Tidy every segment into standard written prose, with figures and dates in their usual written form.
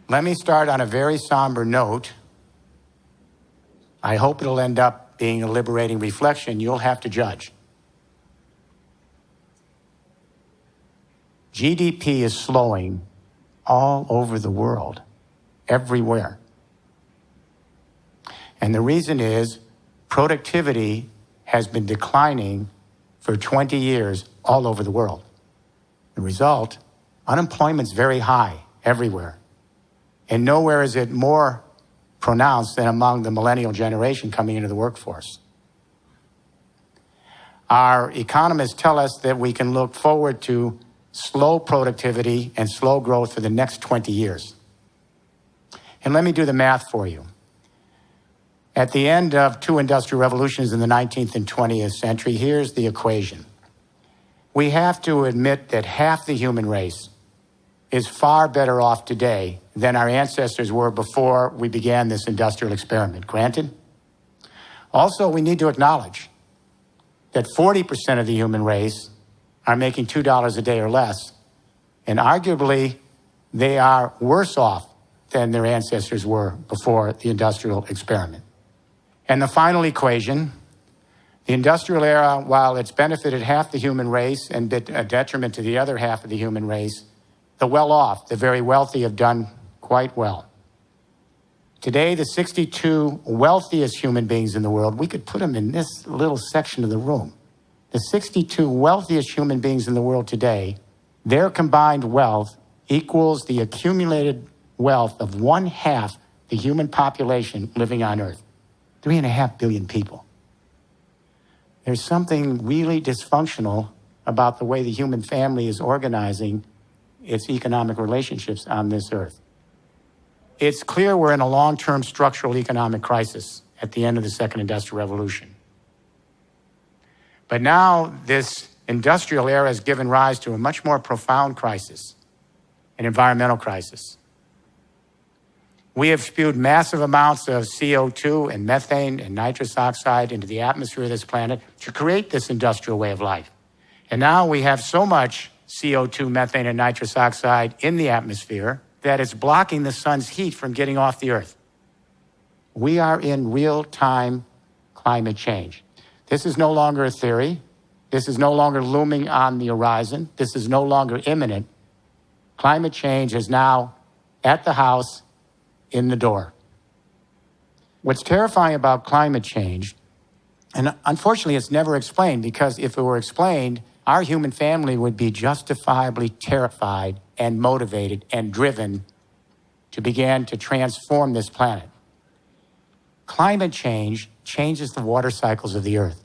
Let me start on a very somber note. I hope it'll end up being a liberating reflection. You'll have to judge. GDP is slowing all over the world, everywhere. And the reason is productivity has been declining for 20 years all over the world. The result, unemployment's very high everywhere. And nowhere is it more pronounced than among the millennial generation coming into the workforce. Our economists tell us that we can look forward to slow productivity and slow growth for the next 20 years. And let me do the math for you. At the end of two industrial revolutions in the 19th and 20th century, here's the equation. We have to admit that half the human race is far better off today than our ancestors were before we began this industrial experiment. Granted? Also, we need to acknowledge that 40% of the human race are making $2 a day or less, and arguably they are worse off than their ancestors were before the industrial experiment. And the final equation, the industrial era, while it's benefited half the human race and been a detriment to the other half of the human race, the well-off, the very wealthy, have done quite well. Today, the 62 wealthiest human beings in the world, we could put them in this little section of the room. The 62 wealthiest human beings in the world today, their combined wealth equals the accumulated wealth of 1/2 the human population living on Earth. 3.5 billion people. There's something really dysfunctional about the way the human family is organizing its economic relationships on this earth. It's clear we're in a long-term structural economic crisis at the end of the second industrial revolution. But now this industrial era has given rise to a much more profound crisis, an environmental crisis. We have spewed massive amounts of CO2 and methane and nitrous oxide into the atmosphere of this planet to create this industrial way of life. And now we have so much CO2, methane, and nitrous oxide in the atmosphere that it's blocking the sun's heat from getting off the earth. We are in real-time climate change. This is no longer a theory. This is no longer looming on the horizon. This is no longer imminent. Climate change is now at the house, in the door. What's terrifying about climate change, and unfortunately it's never explained, because if it were explained, our human family would be justifiably terrified and motivated and driven to begin to transform this planet. Climate change changes the water cycles of the earth.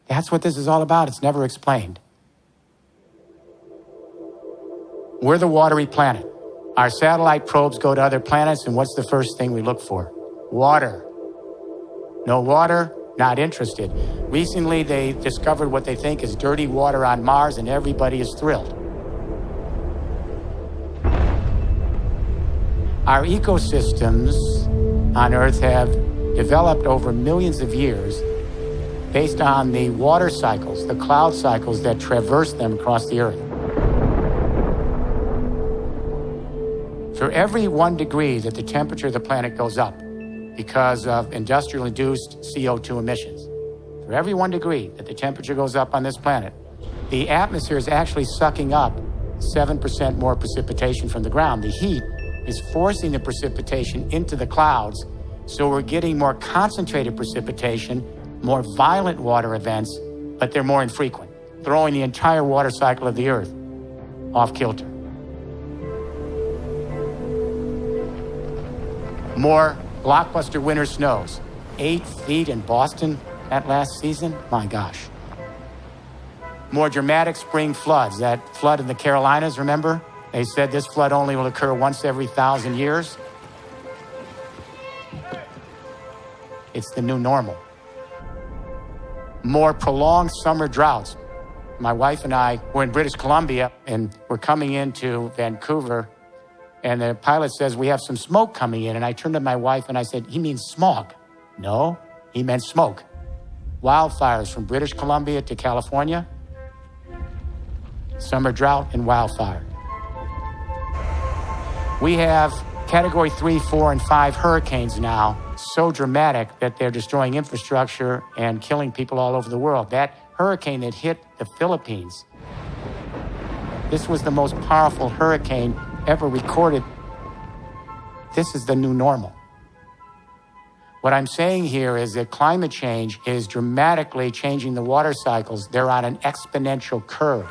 That's what this is all about. It's never explained. We're the watery planet. Our satellite probes go to other planets, and what's the first thing we look for? Water. No water, not interested. Recently, they discovered what they think is dirty water on Mars, and everybody is thrilled. Our ecosystems on Earth have developed over millions of years based on the water cycles, the cloud cycles that traverse them across the Earth. For every 1 degree that the temperature of the planet goes up because of industrial-induced CO2 emissions, for every 1 degree that the temperature goes up on this planet, the atmosphere is actually sucking up 7% more precipitation from the ground. The heat is forcing the precipitation into the clouds, so we're getting more concentrated precipitation, more violent water events, but they're more infrequent, throwing the entire water cycle of the Earth off kilter. More blockbuster winter snows. 8 feet in Boston that last season? My gosh. More dramatic spring floods. That flood in the Carolinas, remember? They said this flood only will occur once every 1,000 years. It's the new normal. More prolonged summer droughts. My wife and I were in British Columbia, and we're coming into Vancouver, and the pilot says, we have some smoke coming in. And I turned to my wife and I said, he means smog. No, he meant smoke. Wildfires from British Columbia to California. Summer drought and wildfire. We have Category 3, 4, and 5 hurricanes now, so dramatic that they're destroying infrastructure and killing people all over the world. That hurricane that hit the Philippines, this was the most powerful hurricane ever recorded. This is the new normal. What I'm saying here is that climate change is dramatically changing the water cycles. They're on an exponential curve.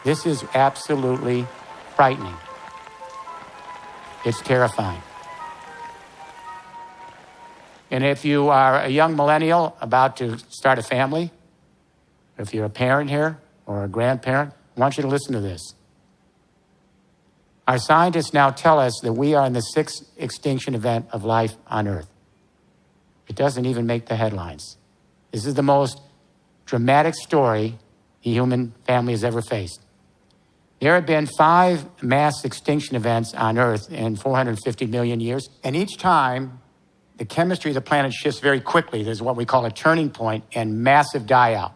This is absolutely frightening. It's terrifying. And if you are a young millennial about to start a family, if you're a parent here or a grandparent, I want you to listen to this. Our scientists now tell us that we are in the 6th extinction event of life on Earth. It doesn't even make the headlines. This is the most dramatic story the human family has ever faced. There have been 5 mass extinction events on Earth in 450 million years, and each time the chemistry of the planet shifts very quickly. There's what we call a turning point and massive die-out.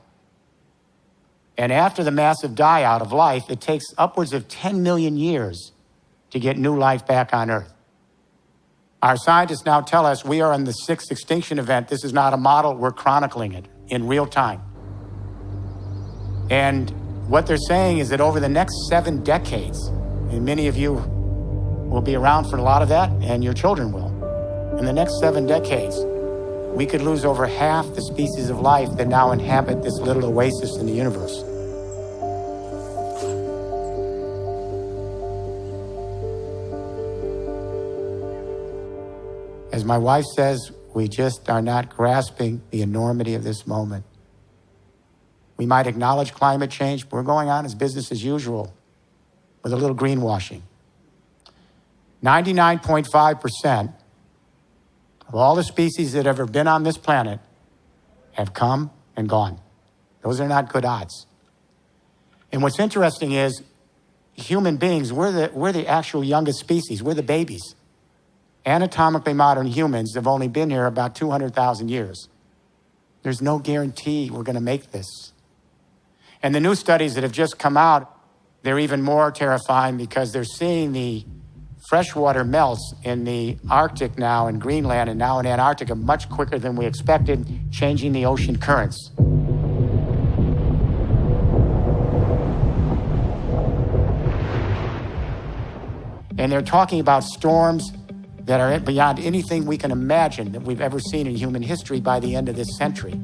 And after the massive die-out of life, it takes upwards of 10 million years to get new life back on Earth. Our scientists now tell us we are in the 6th extinction event. This is not a model, we're chronicling it in real time. And what they're saying is that over the next 7 decades, and many of you will be around for a lot of that, and your children will. In the next 7 decades, we could lose over half the species of life that now inhabit this little oasis in the universe. As my wife says, we just are not grasping the enormity of this moment. We might acknowledge climate change, but we're going on as business as usual with a little greenwashing. 99.5% of all the species that have ever been on this planet have come and gone. Those are not good odds. And what's interesting is human beings, we're the actual youngest species. We're the babies. Anatomically modern humans have only been here about 200,000 years. There's no guarantee we're going to make this. And the new studies that have just come out, they're even more terrifying because they're seeing the freshwater melts in the Arctic now, in Greenland, and now in Antarctica much quicker than we expected, changing the ocean currents. And they're talking about storms that are beyond anything we can imagine that we've ever seen in human history by the end of this century.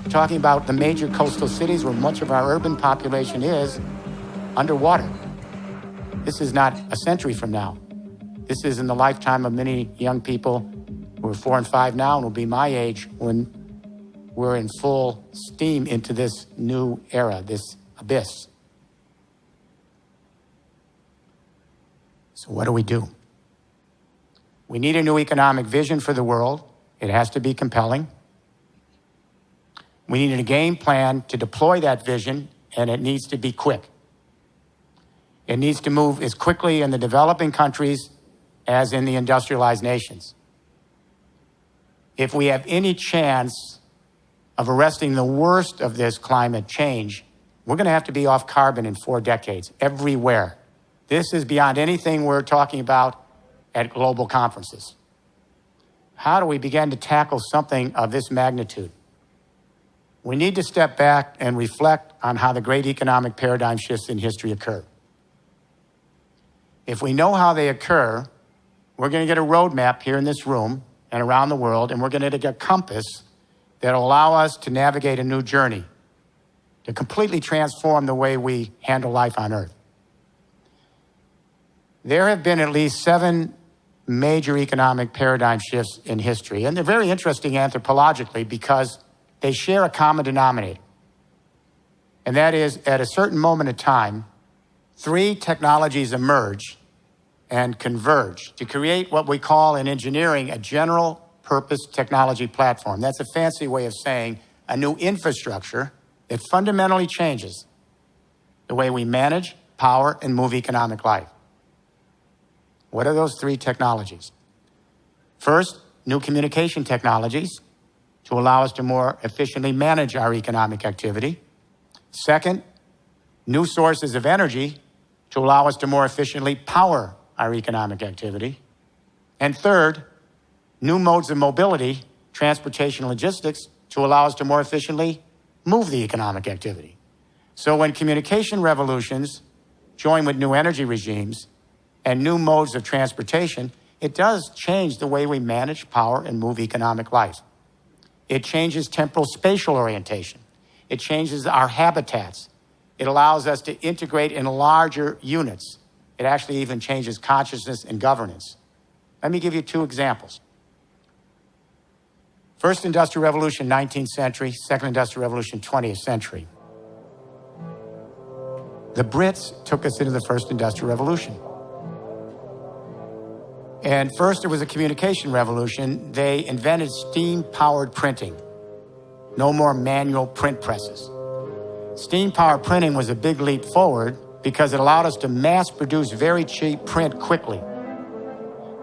Talking about the major coastal cities where much of our urban population is underwater. This is not a century from now. This is in the lifetime of many young people who are 4 and 5 now and will be my age when we're in full steam into this new era, this abyss. So what do? We need a new economic vision for the world. It has to be compelling. We need a game plan to deploy that vision, and it needs to be quick. It needs to move as quickly in the developing countries as in the industrialized nations. If we have any chance of arresting the worst of this climate change, we're going to have to be off carbon in 4 decades, everywhere. This is beyond anything we're talking about at global conferences. How do we begin to tackle something of this magnitude? We need to step back and reflect on how the great economic paradigm shifts in history occur. If we know how they occur, we're going to get a roadmap here in this room and around the world, and we're going to get a compass that will allow us to navigate a new journey, to completely transform the way we handle life on Earth. There have been at least 7 major economic paradigm shifts in history, and they're very interesting anthropologically because they share a common denominator. And that is, at a certain moment in time, 3 technologies emerge and converge to create what we call in engineering a general purpose technology platform. That's a fancy way of saying a new infrastructure that fundamentally changes the way we manage, power, and move economic life. What are those 3 technologies? First, new communication technologies to allow us to more efficiently manage our economic activity. Second, new sources of energy to to allow us to more efficiently power our economic activity. And third, new modes of mobility, transportation and logistics, to allow us to more efficiently move the economic activity. So when communication revolutions join with new energy regimes and new modes of transportation, it does change the way we manage, power, and move economic life. It changes temporal spatial orientation. It changes our habitats. It allows us to integrate in larger units. It actually even changes consciousness and governance. Let me give you two examples. First Industrial Revolution, 19th century. Second Industrial Revolution, 20th century. The Brits took us into the First Industrial Revolution. And first, it was a communication revolution. They invented steam-powered printing. No more manual print presses. Steam-powered printing was a big leap forward because it allowed us to mass-produce very cheap print quickly.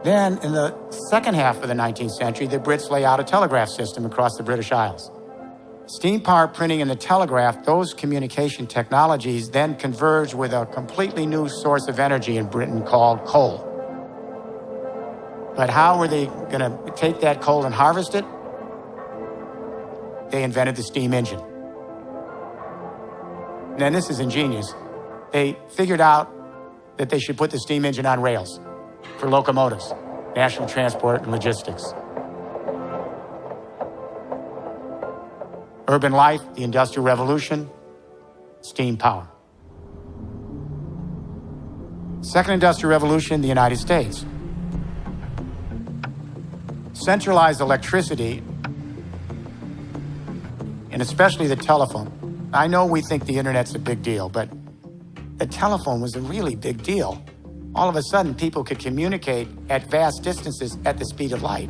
Then, in the second half of the 19th century, the Brits lay out a telegraph system across the British Isles. Steam-powered printing and the telegraph, those communication technologies then converged with a completely new source of energy in Britain called coal. But how were they going to take that coal and harvest it? They invented the steam engine. Now, this is ingenious. They figured out that they should put the steam engine on rails for locomotives, national transport, and logistics. Urban life, the Industrial Revolution, steam power. Second Industrial Revolution, the United States. Centralized electricity, and especially the telephone. I know we think the internet's a big deal, but the telephone was a really big deal. All of a sudden, people could communicate at vast distances at the speed of light.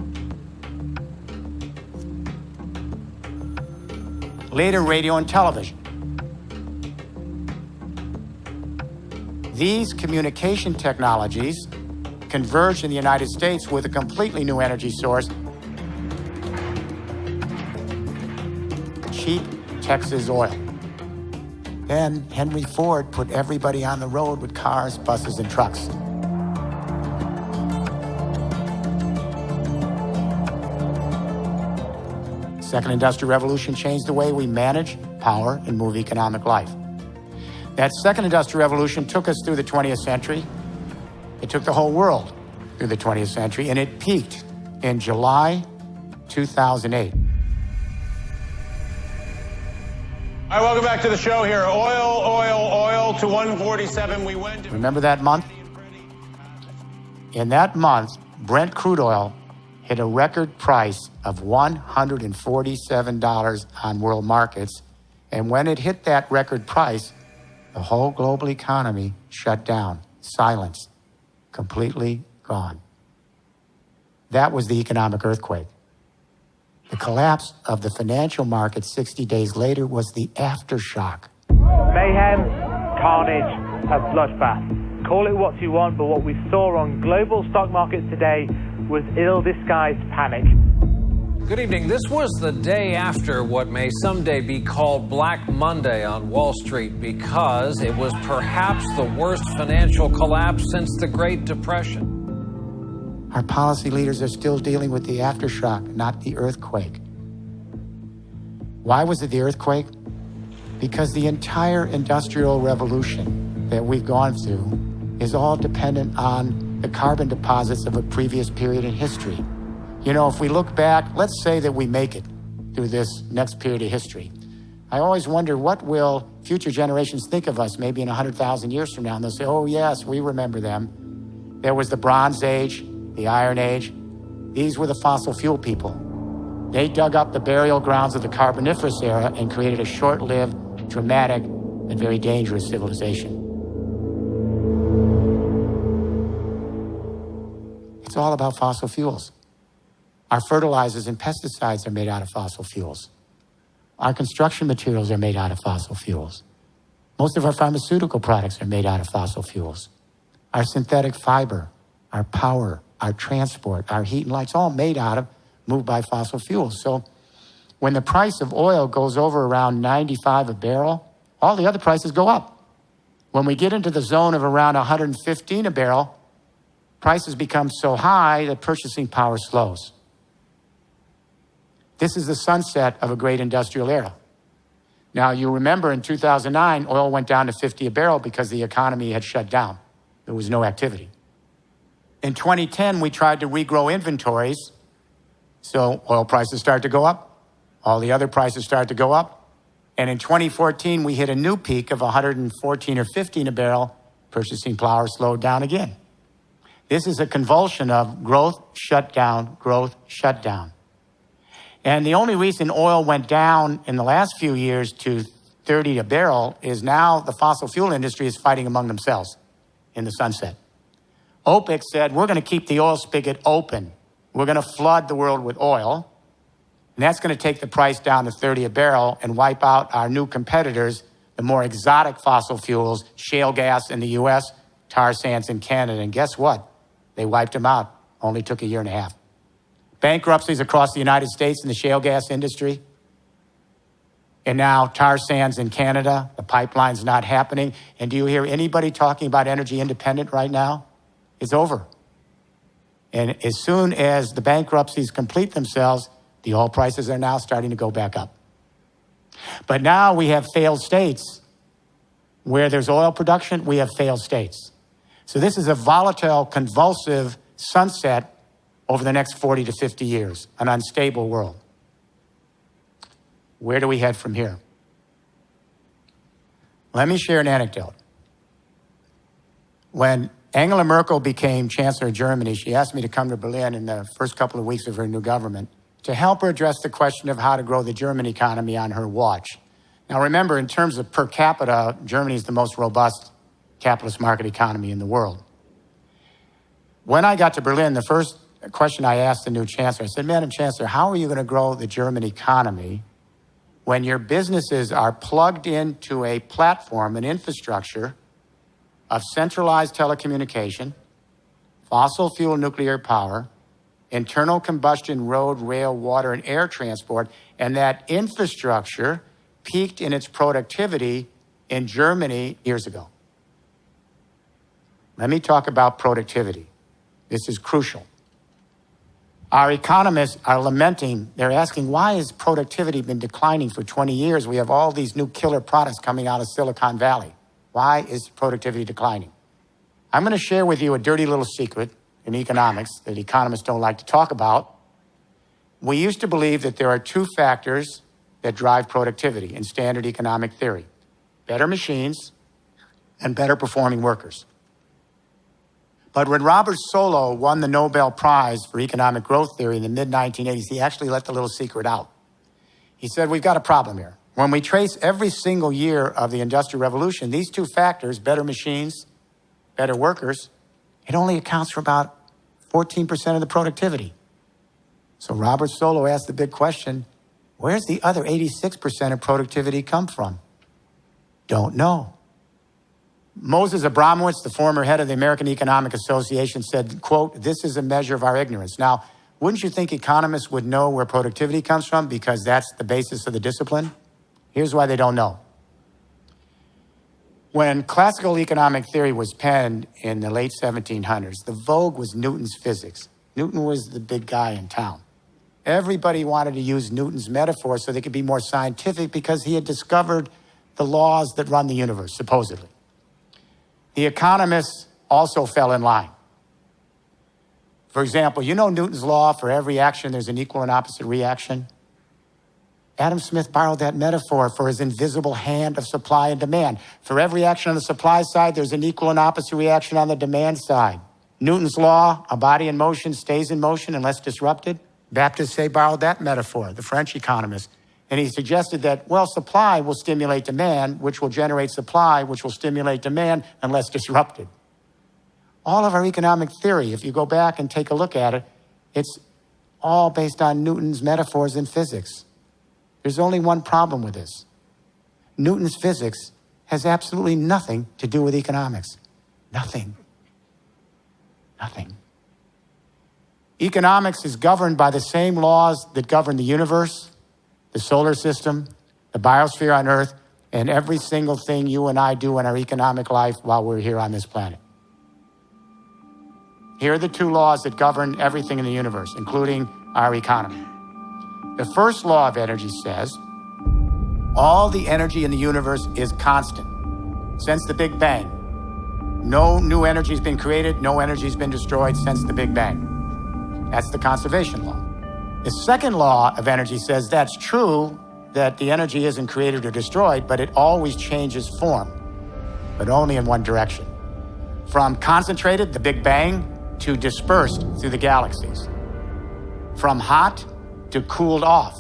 Later, radio and television. These communication technologies converged in the United States with a completely new energy source, cheap Texas oil. Then Henry Ford put everybody on the road with cars, buses, and trucks. Second Industrial Revolution changed the way we manage, power, and move economic life. That Second Industrial Revolution took us through the 20th century. It took the whole world through the 20th century, and it peaked in July 2008. All right, welcome back to the show here. Oil to 147. We went. Remember that month? In that month, Brent crude oil hit a record price of $147 on world markets. And when it hit that record price, the whole global economy shut down. Silence. Completely gone. That was the economic earthquake. The collapse of the financial market 60 days later was the aftershock. Mayhem, carnage, a bloodbath. Call it what you want, but what we saw on global stock markets today was ill-disguised panic. Good evening. This was the day after what may someday be called Black Monday on Wall Street because it was perhaps the worst financial collapse since the Great Depression. Our policy leaders are still dealing with the aftershock, not the earthquake. Why was it the earthquake? Because the entire industrial revolution that we've gone through is all dependent on the carbon deposits of a previous period in history. You know, if we look back, let's say that we make it through this next period of history. I always wonder, what will future generations think of us maybe in 100,000 years from now? And they'll say, oh yes, we remember them. There was the Bronze Age, the Iron Age. These were the fossil fuel people. They dug up the burial grounds of the Carboniferous era and created a short-lived, dramatic, and very dangerous civilization. It's all about fossil fuels. Our fertilizers and pesticides are made out of fossil fuels. Our construction materials are made out of fossil fuels. Most of our pharmaceutical products are made out of fossil fuels. Our synthetic fiber, our power, our transport, our heat and light's all made out of, moved by fossil fuels. So when the price of oil goes over around 95 a barrel, all the other prices go up. When we get into the zone of around 115 a barrel, prices become so high that purchasing power slows. This is the sunset of a great industrial era. Now, you remember in 2009, oil went down to 50 a barrel because the economy had shut down. There was no activity. In 2010, we tried to regrow inventories, so oil prices started to go up. All the other prices started to go up. And in 2014, we hit a new peak of 114 or 15 a barrel. Purchasing power slowed down again. This is a convulsion of growth, shutdown, growth, shutdown. And the only reason oil went down in the last few years to 30 a barrel is now the fossil fuel industry is fighting among themselves in the sunset. OPEC said, we're going to keep the oil spigot open. We're going to flood the world with oil. And that's going to take the price down to 30 a barrel and wipe out our new competitors, the more exotic fossil fuels, shale gas in the US, tar sands in Canada. And guess what? They wiped them out. Only took a year and a half. Bankruptcies across the United States in the shale gas industry. And now tar sands in Canada, the pipeline's not happening. And do you hear anybody talking about energy independent right now? It's over. And as soon as the bankruptcies complete themselves, the oil prices are now starting to go back up. But now we have failed states. Where there's oil production, we have failed states. So this is a volatile, convulsive sunset over the next 40 to 50 years, an unstable world. Where do we head from here? Let me share an anecdote. When Angela Merkel became Chancellor of Germany, she asked me to come to Berlin in the first couple of weeks of her new government to help her address the question of how to grow the German economy on her watch. Now remember, in terms of per capita, Germany is the most robust capitalist market economy in the world. When I got to Berlin, the first question I asked the new chancellor, I said, Madam Chancellor, how are you going to grow the German economy when your businesses are plugged into a platform, an infrastructure of centralized telecommunication, fossil fuel nuclear power, internal combustion road, rail, water, and air transport, and that infrastructure peaked in its productivity in Germany years ago? Let me talk about productivity. This is crucial. Our economists are lamenting, they're asking, why has productivity been declining for 20 years? We have all these new killer products coming out of Silicon Valley. Why is productivity declining? I'm going to share with you a dirty little secret in economics that economists don't like to talk about. We used to believe that there are two factors that drive productivity in standard economic theory: better machines and better performing workers. But when Robert Solow won the Nobel Prize for economic growth theory in the mid-1980s, he actually let the little secret out. He said, we've got a problem here. When we trace every single year of the Industrial Revolution, these two factors, better machines, better workers, it only accounts for about 14% of the productivity. So Robert Solow asked the big question, where's the other 86% of productivity come from? Don't know. Moses Abramowitz, the former head of the American Economic Association, said, quote, this is a measure of our ignorance. Now, wouldn't you think economists would know where productivity comes from because that's the basis of the discipline? Here's why they don't know. When classical economic theory was penned in the late 1700s, the vogue was Newton's physics. Newton was the big guy in town. Everybody wanted to use Newton's metaphor so they could be more scientific because he had discovered the laws that run the universe, supposedly. The economists also fell in line. For example, you know Newton's law, for every action, there's an equal and opposite reaction? Adam Smith borrowed that metaphor for his invisible hand of supply and demand. For every action on the supply side, there's an equal and opposite reaction on the demand side. Newton's law, a body in motion stays in motion unless disrupted. Baptists say borrowed that metaphor, the French economist. And he suggested that, well, supply will stimulate demand, which will generate supply, which will stimulate demand unless disrupted. All of our economic theory, if you go back and take a look at it, it's all based on Newton's metaphors in physics. There's only one problem with this. Newton's physics has absolutely nothing to do with economics. Nothing. Nothing. Economics is governed by the same laws that govern the universe, the solar system, the biosphere on Earth, and every single thing you and I do in our economic life while we're here on this planet. Here are the two laws that govern everything in the universe, including our economy. The first law of energy says, all the energy in the universe is constant since the Big Bang. No new energy has been created, no energy has been destroyed since the Big Bang. That's the conservation law. The second law of energy says that's true, that the energy isn't created or destroyed, but it always changes form, but only in one direction. From concentrated, the Big Bang, to dispersed through the galaxies. From hot to cooled off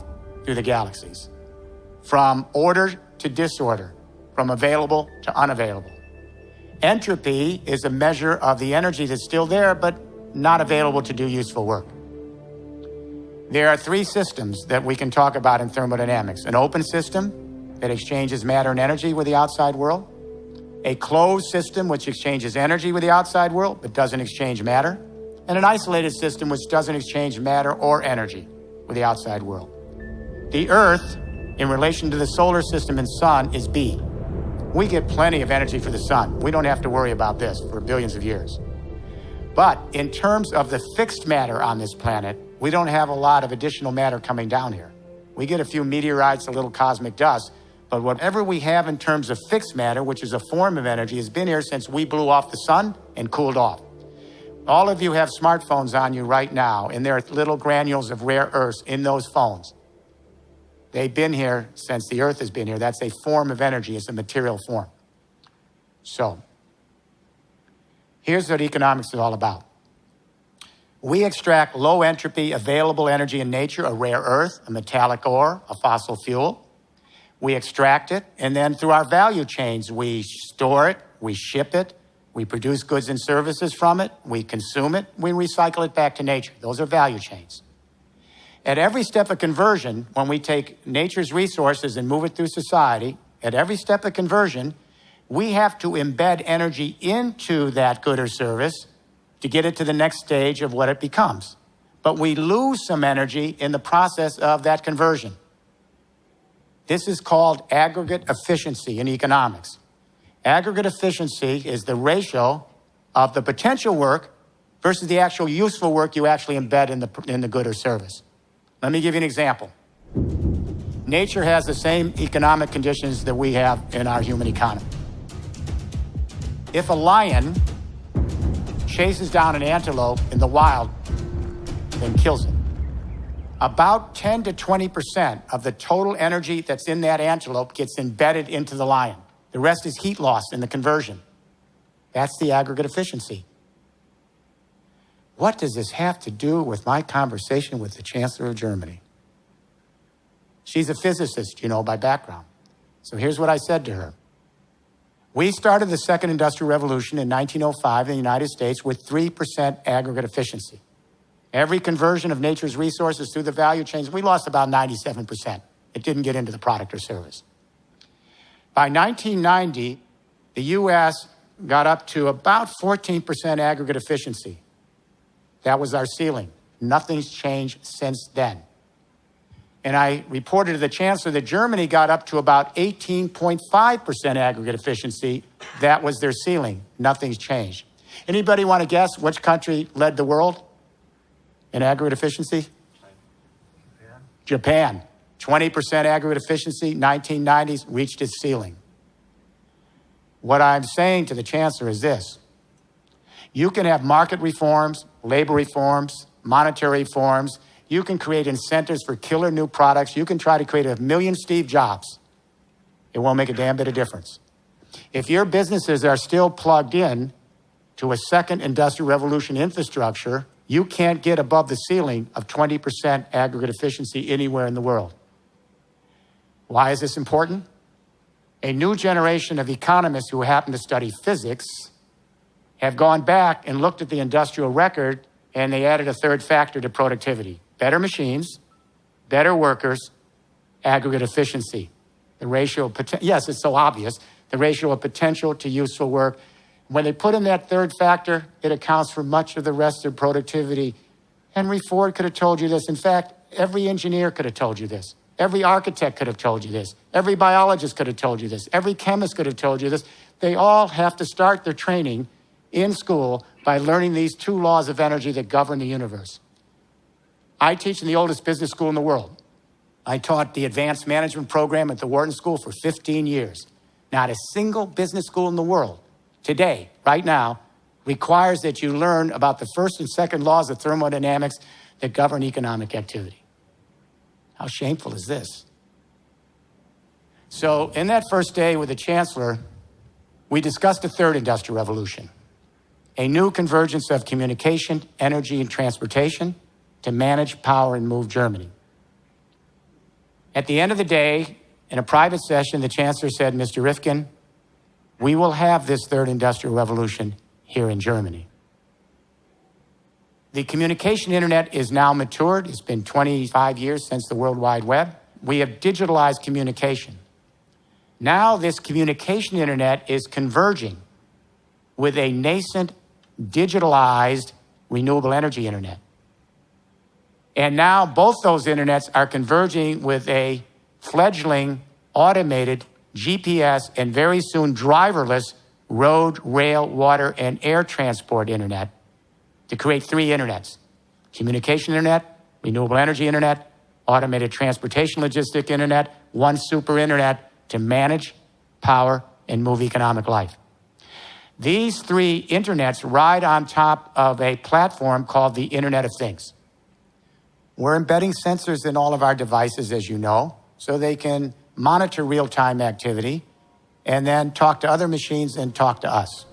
through the galaxies. From order to disorder, from available to unavailable. Entropy is a measure of the energy that's still there, but not available to do useful work. There are three systems that we can talk about in thermodynamics. An open system that exchanges matter and energy with the outside world. A closed system which exchanges energy with the outside world, but doesn't exchange matter. And an isolated system which doesn't exchange matter or energy with the outside world. The Earth, in relation to the solar system and sun, is B. We get plenty of energy for the sun. We don't have to worry about this for billions of years. But in terms of the fixed matter on this planet, we don't have a lot of additional matter coming down here. We get a few meteorites, a little cosmic dust, but whatever we have in terms of fixed matter, which is a form of energy, has been here since we blew off the sun and cooled off. All of you have smartphones on you right now, and there are little granules of rare earths in those phones. They've been here since the Earth has been here. That's a form of energy. It's a material form. So, here's what economics is all about. We extract low entropy available energy in nature, a rare earth, a metallic ore, a fossil fuel. We extract it, and then through our value chains, we store it, we ship it, we produce goods and services from it, we consume it, we recycle it back to nature. Those are value chains. At every step of conversion, when we take nature's resources and move it through society, at every step of conversion, we have to embed energy into that good or service to get it to the next stage of what it becomes. But we lose some energy in the process of that conversion. This is called aggregate efficiency in economics. Aggregate efficiency is the ratio of the potential work versus the actual useful work you actually embed in the good or service. Let me give you an example. Nature has the same economic conditions that we have in our human economy. If a lion chases down an antelope in the wild and kills it, about 10 to 20% of the total energy that's in that antelope gets embedded into the lion. The rest is heat loss in the conversion. That's the aggregate efficiency. What does this have to do with my conversation with the Chancellor of Germany? She's a physicist, you know, by background. So here's what I said to her. We started the second industrial revolution in 1905 in the United States with 3% aggregate efficiency. Every conversion of nature's resources through the value chains, we lost about 97%. It didn't get into the product or service. By 1990, the U.S. got up to about 14% aggregate efficiency. That was our ceiling. Nothing's changed since then. And I reported to the Chancellor that Germany got up to about 18.5% aggregate efficiency. That was their ceiling. Nothing's changed. Anybody want to guess which country led the world in aggregate efficiency? Japan. 20% aggregate efficiency, 1990s, reached its ceiling. What I'm saying to the Chancellor is this. You can have market reforms, labor reforms, monetary reforms. You can create incentives for killer new products. You can try to create 1 million Steve Jobs. It won't make a damn bit of difference. If your businesses are still plugged in to a second industrial revolution infrastructure, you can't get above the ceiling of 20% aggregate efficiency anywhere in the world. Why is this important? A new generation of economists who happen to study physics have gone back and looked at the industrial record, and they added a third factor to productivity. Better machines, better workers, aggregate efficiency. The ratio of yes, it's so obvious. The ratio of potential to useful work. When they put in that third factor, it accounts for much of the rest of productivity. Henry Ford could have told you this. In fact, every engineer could have told you this. Every architect could have told you this. Every biologist could have told you this. Every chemist could have told you this. They all have to start their training in school by learning these two laws of energy that govern the universe. I teach in the oldest business school in the world. I taught the advanced management program at the Wharton School for 15 years. Not a single business school in the world today, right now, requires that you learn about the first and second laws of thermodynamics that govern economic activity. How shameful is this? So in that first day with the chancellor, we discussed the third industrial revolution, a new convergence of communication, energy, and transportation to manage, power, and move Germany. At the end of the day, in a private session, the chancellor said, Mr. Rifkin, we will have this third industrial revolution here in Germany. The communication internet is now matured. It's been 25 years since the World Wide Web. We have digitalized communication. Now this communication internet is converging with a nascent, digitalized, renewable energy internet. And now both those internets are converging with a fledgling, automated, GPS, and very soon driverless road, rail, water, and air transport internet to create three internets: communication internet, renewable energy internet, automated transportation logistic internet, one super internet to manage, power, and move economic life. These three internets ride on top of a platform called the Internet of Things. We're embedding sensors in all of our devices, as you know, so they can monitor real-time activity and then talk to other machines and talk to us.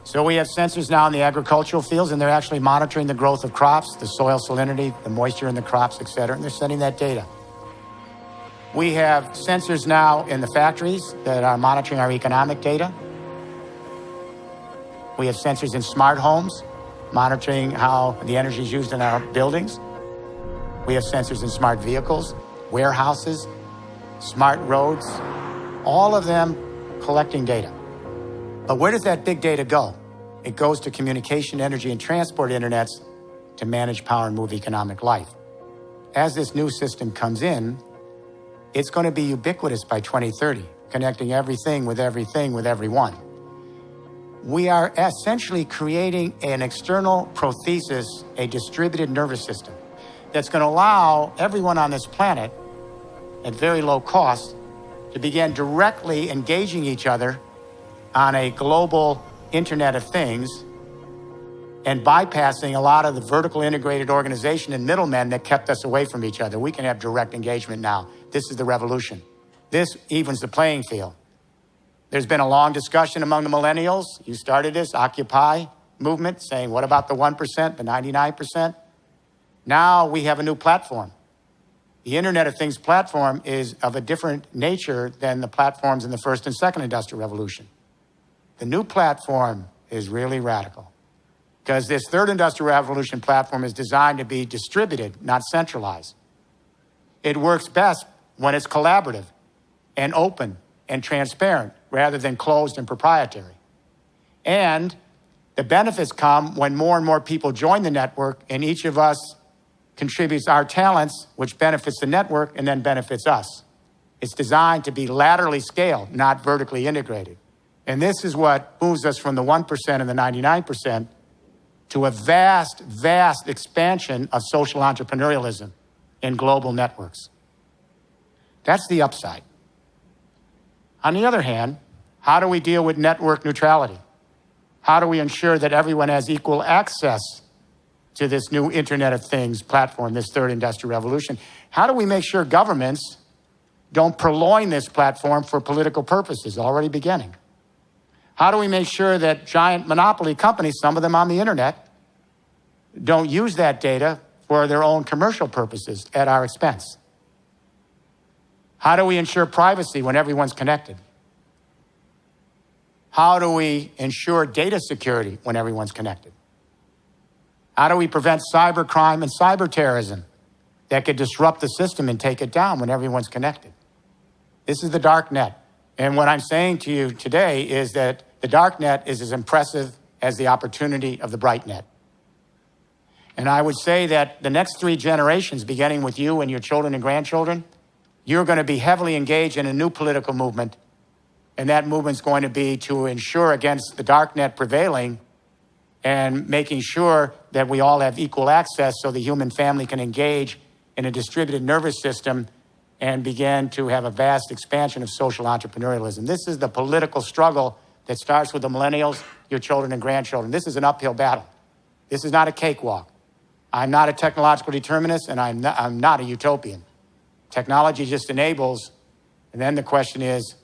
So we have sensors now in the agricultural fields, and they're actually monitoring the growth of crops, the soil salinity, the moisture in the crops, et cetera, and they're sending that data. We have sensors now in the factories that are monitoring our economic data. We have sensors in smart homes, monitoring how the energy is used in our buildings. We have sensors in smart vehicles, warehouses, smart roads, all of them collecting data. But where does that big data go? It goes to communication, energy, and transport internets to manage, power, and move economic life. As this new system comes in, it's going to be ubiquitous by 2030, connecting everything with everyone. We are essentially creating an external prothesis, a distributed nervous system, that's going to allow everyone on this planet at very low cost to begin directly engaging each other on a global Internet of Things and bypassing a lot of the vertical integrated organization and middlemen that kept us away from each other. We can have direct engagement now. This is the revolution. This evens the playing field. There's been a long discussion among the millennials. You started this Occupy movement saying, what about the 1%, the 99%? Now we have a new platform. The Internet of Things platform is of a different nature than the platforms in the first and second industrial revolution. The new platform is really radical because this third industrial revolution platform is designed to be distributed, not centralized. It works best when it's collaborative and open and transparent rather than closed and proprietary. And the benefits come when more and more people join the network and each of us contributes our talents, which benefits the network and then benefits us. It's designed to be laterally scaled, not vertically integrated. And this is what moves us from the 1% and the 99% to a vast, vast expansion of social entrepreneurialism in global networks. That's the upside. On the other hand, how do we deal with network neutrality? How do we ensure that everyone has equal access to this new Internet of Things platform, this third industrial revolution? How do we make sure governments don't purloin this platform for political purposes, already beginning? How do we make sure that giant monopoly companies, some of them on the internet, don't use that data for their own commercial purposes at our expense? How do we ensure privacy when everyone's connected? How do we ensure data security when everyone's connected? How do we prevent cybercrime and cyber terrorism that could disrupt the system and take it down when everyone's connected? This is the dark net. And what I'm saying to you today is that the dark net is as impressive as the opportunity of the bright net. And I would say that the next 3 generations, beginning with you and your children and grandchildren, you're going to be heavily engaged in a new political movement. And that movement's going to be to ensure against the dark net prevailing and making sure that we all have equal access so the human family can engage in a distributed nervous system and begin to have a vast expansion of social entrepreneurialism. This is the political struggle that starts with the millennials, your children and grandchildren. This is an uphill battle. This is not a cakewalk. I'm not a technological determinist, and I'm not a utopian. Technology just enables, and then the question is,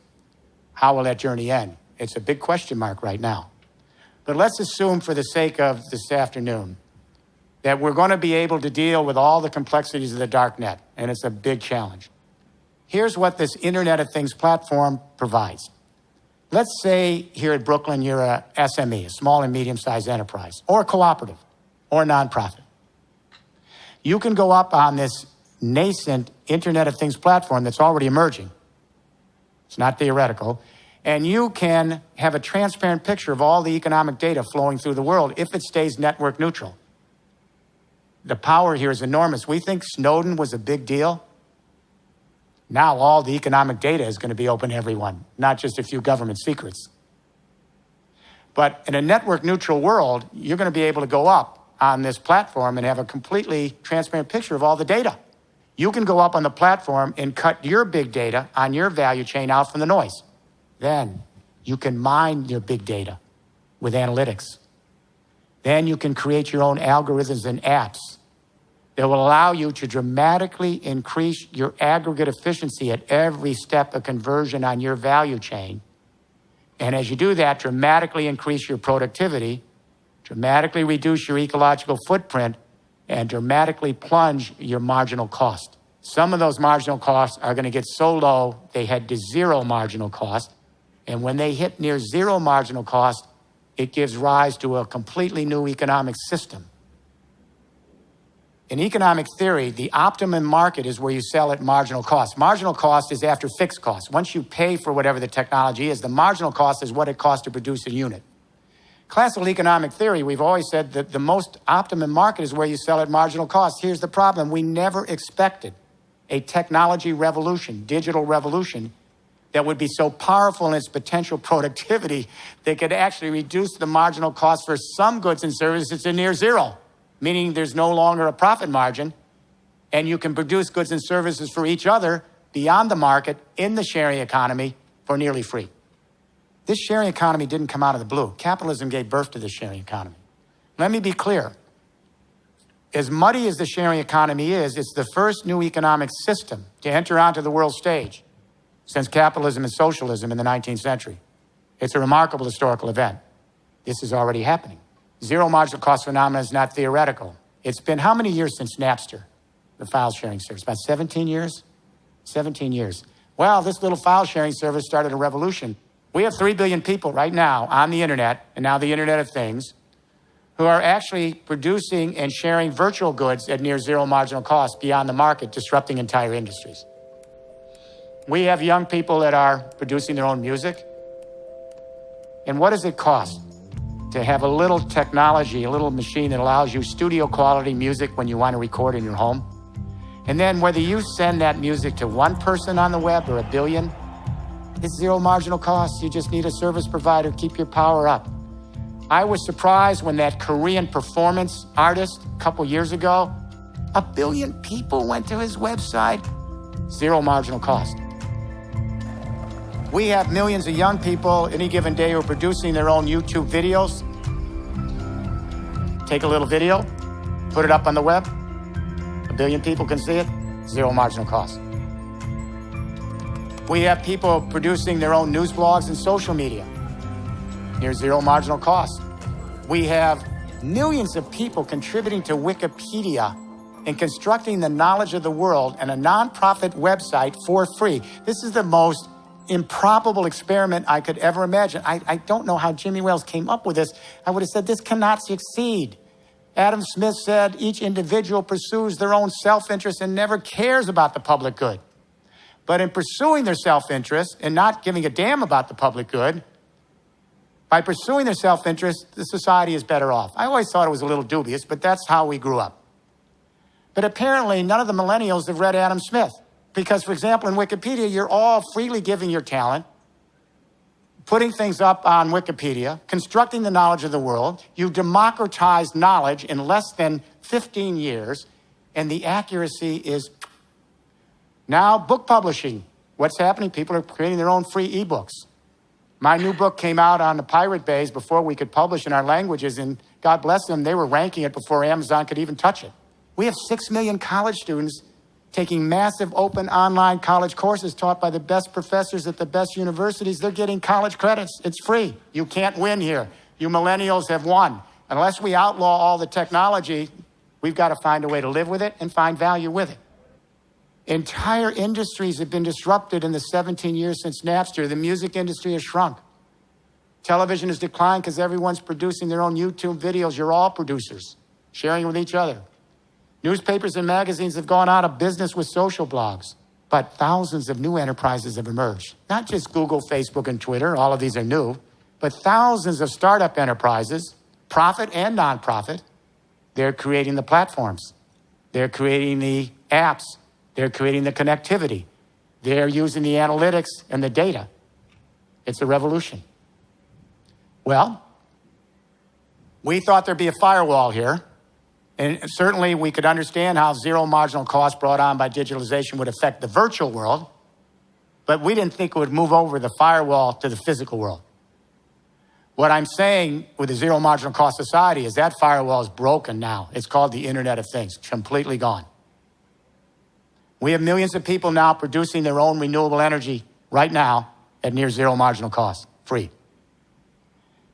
how will that journey end? It's a big question mark right now. But let's assume, for the sake of this afternoon, that we're going to be able to deal with all the complexities of the dark net, and it's a big challenge. Here's what this Internet of Things platform provides. Let's say here at Brooklyn, you're a SME, a small and medium-sized enterprise, or a cooperative, or a nonprofit. You can go up on this nascent Internet of Things platform that's already emerging. It's not theoretical. And you can have a transparent picture of all the economic data flowing through the world if it stays network neutral. The power here is enormous. We think Snowden was a big deal. Now all the economic data is going to be open to everyone, not just a few government secrets. But in a network neutral world, you're going to be able to go up on this platform and have a completely transparent picture of all the data. You can go up on the platform and cut your big data on your value chain out from the noise. Then you can mine your big data with analytics. Then you can create your own algorithms and apps that will allow you to dramatically increase your aggregate efficiency at every step of conversion on your value chain. And as you do that, dramatically increase your productivity, dramatically reduce your ecological footprint, and dramatically plunge your marginal cost. Some of those marginal costs are going to get so low, they head to zero marginal cost. And when they hit near zero marginal cost, it gives rise to a completely new economic system. In economic theory, the optimum market is where you sell at marginal cost. Marginal cost is after fixed cost. Once you pay for whatever the technology is, the marginal cost is what it costs to produce a unit. Classical economic theory, we've always said that the most optimum market is where you sell at marginal cost. Here's the problem. We never expected a technology revolution, digital revolution, that would be so powerful in its potential productivity that could actually reduce the marginal cost for some goods and services to near zero, meaning there's no longer a profit margin, and you can produce goods and services for each other beyond the market in the sharing economy for nearly free. This sharing economy didn't come out of the blue. Capitalism gave birth to this sharing economy. Let me be clear. As muddy as the sharing economy is, it's the first new economic system to enter onto the world stage since capitalism and socialism in the 19th century. It's a remarkable historical event. This is already happening. Zero marginal cost phenomenon is not theoretical. It's been how many years since Napster, the file sharing service? About 17 years? 17 years. Well, this little file sharing service started a revolution. We have 3 billion people right now on the internet, and now the Internet of Things, who are actually producing and sharing virtual goods at near zero marginal cost beyond the market, disrupting entire industries. We have young people that are producing their own music. And what does it cost to have a little technology, a little machine that allows you studio quality music when you want to record in your home? And then whether you send that music to one person on the web or a billion, it's zero marginal cost. You just need a service provider, keep your power up. I was surprised when that Korean performance artist a couple years ago, 1 billion people went to his website, zero marginal cost. We have millions of young people any given day who are producing their own YouTube videos. Take a little video, put it up on the web, 1 billion people can see it, zero marginal cost. We have people producing their own news blogs and social media, near zero marginal cost. We have millions of people contributing to Wikipedia and constructing the knowledge of the world and a nonprofit website for free. This is the most improbable experiment I could ever imagine. I don't know how Jimmy Wales came up with this. I would have said this cannot succeed. Adam Smith said each individual pursues their own self-interest and never cares about the public good. But in pursuing their self-interest and not giving a damn about the public good, By pursuing their self-interest, the society is better off. I always thought it was a little dubious, but that's how we grew up. But apparently, none of the millennials have read Adam Smith. Because, for example, in Wikipedia, you're all freely giving your talent, putting things up on Wikipedia, constructing the knowledge of the world. You democratized knowledge in less than 15 years, and the accuracy is now book publishing. What's happening? People are creating their own free ebooks. My new book came out on the Pirate Bays before we could publish in our languages, and God bless them, they were ranking it before Amazon could even touch it. We have 6 million college students taking massive open online college courses taught by the best professors at the best universities. They're getting college credits. It's free. You can't win here. You millennials have won. Unless we outlaw all the technology, we've got to find a way to live with it and find value with it. Entire industries have been disrupted in the 17 years since Napster. The music industry has shrunk. Television has declined because everyone's producing their own YouTube videos. You're all producers, sharing with each other. Newspapers and magazines have gone out of business with social blogs, but thousands of new enterprises have emerged. Not just Google, Facebook, and Twitter, all of these are new, but thousands of startup enterprises, profit and nonprofit. They're creating the platforms. They're creating the apps. They're creating the connectivity. They're using the analytics and the data. It's a revolution. Well, we thought there'd be a firewall here. And certainly we could understand how zero marginal cost brought on by digitalization would affect the virtual world, but we didn't think it would move over the firewall to the physical world. What I'm saying with the zero marginal cost society is that firewall is broken now. It's called the Internet of Things, completely gone. We have millions of people now producing their own renewable energy right now at near zero marginal cost, free.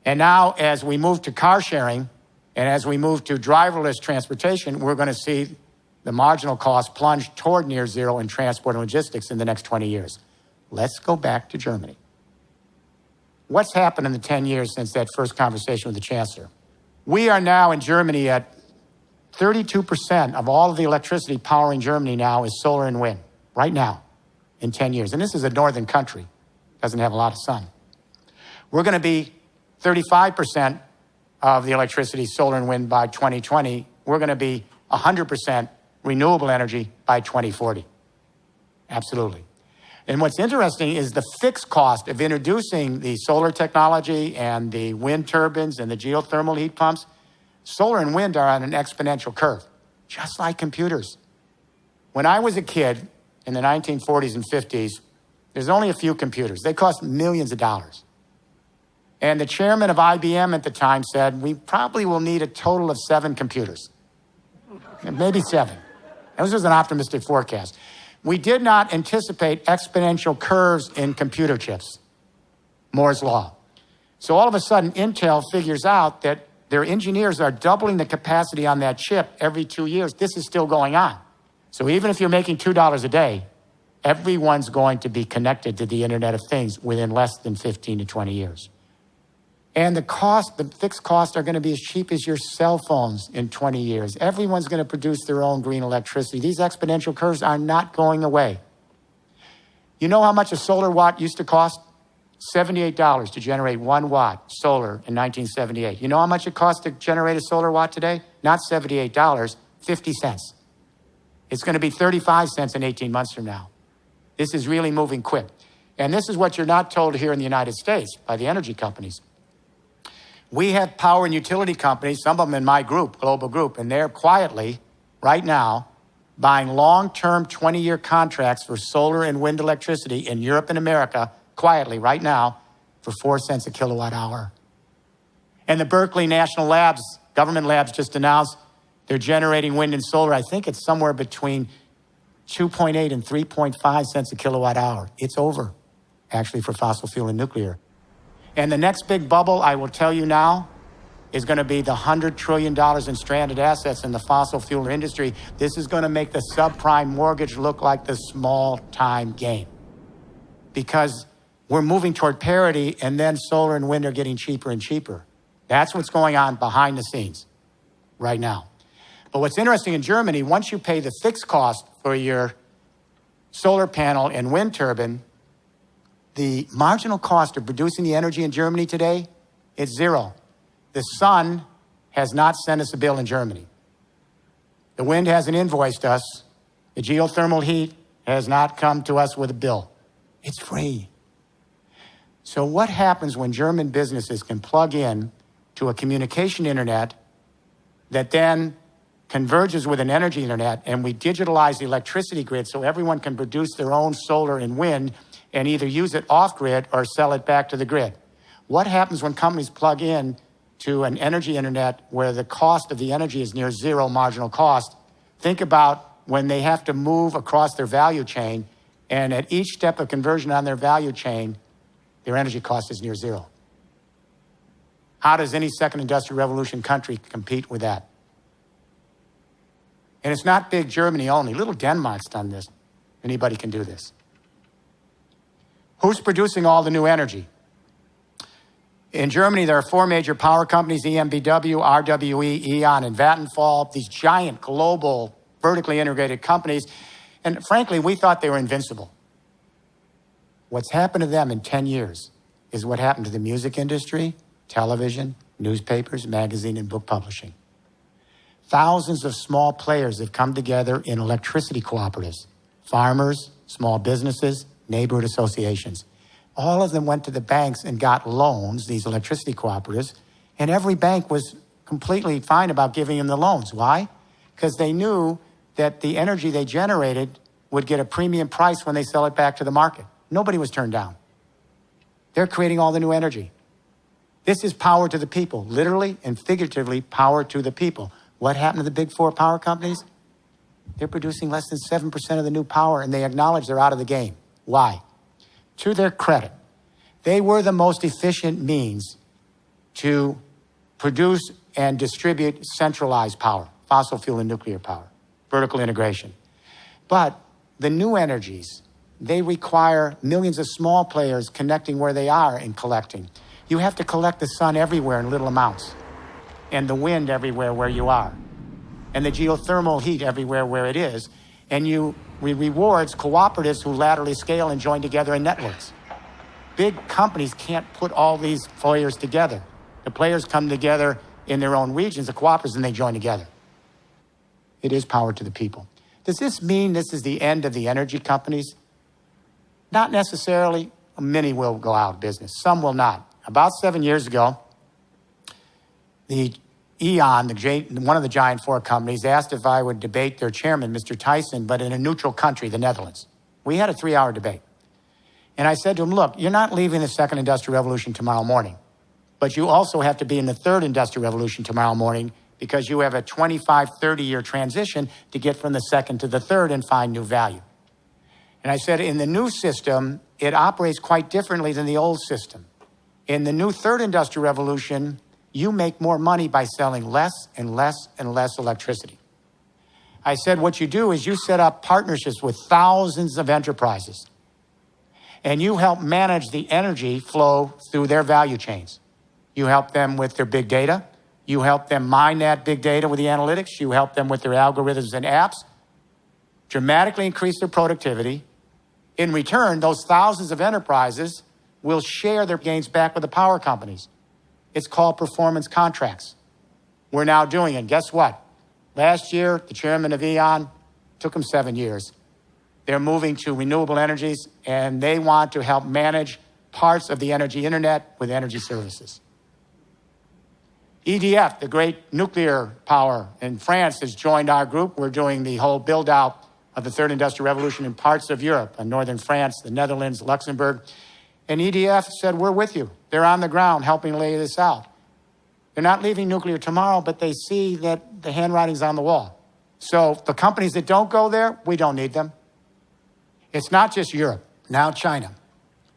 And now as we move to car sharing, and as we move to driverless transportation, we're going to see the marginal cost plunge toward near zero in transport and logistics in the next 20 years. Let's go back to Germany. What's happened in the 10 years since that first conversation with the Chancellor? We are now in Germany at 32% of all of the electricity powering Germany now is solar and wind, right now, in 10 years. And this is a northern country, doesn't have a lot of sun. We're going to be 35% of the electricity, solar and wind by 2020. We're going to be 100% renewable energy by 2040. Absolutely. And what's interesting is the fixed cost of introducing the solar technology and the wind turbines and the geothermal heat pumps. Solar and wind are on an exponential curve, just like computers. When I was a kid in the 1940s and 50s, there's only a few computers. They cost millions of dollars. And the chairman of IBM at the time said, we probably will need a total of 7 computers. Maybe 7. This was an optimistic forecast. We did not anticipate exponential curves in computer chips, Moore's law. So all of a sudden, Intel figures out that their engineers are doubling the capacity on that chip every 2 years. This is still going on. So even if you're making $2 a day, everyone's going to be connected to the Internet of Things within less than 15 to 20 years. And the fixed costs are going to be as cheap as your cell phones in 20 years. Everyone's going to produce their own green electricity. These exponential curves are not going away. You know how much a solar watt used to cost? $78 to generate 1 watt solar in 1978. You know how much it costs to generate a solar watt today? Not $78, 50 cents. It's going to be 35 cents in 18 months from now. This is really moving quick. And this is what you're not told here in the United States by the energy companies. We have power and utility companies, some of them in my group, global group, and they're quietly, right now, buying long-term 20-year contracts for solar and wind electricity in Europe and America, quietly, right now, for 4 cents a kilowatt hour. And the Berkeley National Labs, government labs, just announced they're generating wind and solar. I think it's somewhere between 2.8 and 3.5 cents a kilowatt hour. It's over, actually, for fossil fuel and nuclear. And the next big bubble, I will tell you now, is going to be the $100 trillion in stranded assets in the fossil fuel industry. This is going to make the subprime mortgage look like the small-time game. Because we're moving toward parity, and then solar and wind are getting cheaper and cheaper. That's what's going on behind the scenes right now. But what's interesting in Germany, once you pay the fixed cost for your solar panel and wind turbine, the marginal cost of producing the energy in Germany today It's zero. The sun has not sent us a bill in Germany. The wind hasn't invoiced us. The geothermal heat has not come to us with a bill. It's free. So what happens when German businesses can plug in to a communication internet that then converges with an energy internet, and we digitalize the electricity grid so everyone can produce their own solar and wind and either use it off-grid or sell it back to the grid? What happens when companies plug in to an energy internet where the cost of the energy is near zero marginal cost? Think about when they have to move across their value chain, and at each step of conversion on their value chain, their energy cost is near zero. How does any second industrial revolution country compete with that? And it's not big Germany only. Little Denmark's done this. Anybody can do this. Who's producing all the new energy? In Germany, there are 4 major power companies: EnBW, RWE, E.ON, and Vattenfall, these giant global vertically integrated companies. And frankly, we thought they were invincible. What's happened to them in 10 years is what happened to the music industry, television, newspapers, magazine, and book publishing. Thousands of small players have come together in electricity cooperatives, farmers, small businesses, neighborhood associations. All of them went to the banks and got loans, these electricity cooperatives, and every bank was completely fine about giving them the loans. Why? Because they knew that the energy they generated would get a premium price when they sell it back to the market. Nobody was turned down. They're creating all the new energy. This is power to the people, literally and figuratively power to the people. What happened to the big 4 power companies? They're producing less than 7% of the new power, and they acknowledge they're out of the game. Why? To their credit, they were the most efficient means to produce and distribute centralized power, fossil fuel and nuclear power, vertical integration. But the new energies, they require millions of small players connecting where they are and collecting. You have to collect the sun everywhere in little amounts, and the wind everywhere where you are, and the geothermal heat everywhere where it is, and rewards cooperatives who laterally scale and join together in networks. Big companies can't put all these players together. The players come together in their own regions, the cooperatives, and they join together. It is power to the people. Does this mean this is the end of the energy companies? Not necessarily. Many will go out of business. Some will not. About 7 years ago, the E.ON, one of the giant 4 companies, asked if I would debate their chairman, Mr. Tyson, but in a neutral country, the Netherlands. We had a 3-hour debate. And I said to him, look, you're not leaving the second industrial revolution tomorrow morning, but you also have to be in the third industrial revolution tomorrow morning, because you have a 25, 30-year transition to get from the second to the third and find new value. And I said, in the new system, it operates quite differently than the old system. In the new third industrial revolution, you make more money by selling less and less and less electricity. I said, what you do is you set up partnerships with thousands of enterprises, and you help manage the energy flow through their value chains. You help them with their big data. You help them mine that big data with the analytics. You help them with their algorithms and apps, dramatically increase their productivity. In return, those thousands of enterprises will share their gains back with the power companies. It's called performance contracts. We're now doing it. Guess what? Last year, the chairman of E.ON, took him 7 years. They're moving to renewable energies, and they want to help manage parts of the energy internet with energy services. EDF, the great nuclear power in France, has joined our group. We're doing the whole build-out of the third industrial revolution in parts of Europe, in northern France, the Netherlands, Luxembourg. And EDF said, we're with you. They're on the ground helping lay this out. They're not leaving nuclear tomorrow, but they see that the handwriting's on the wall. So the companies that don't go there, we don't need them. It's not just Europe, now China.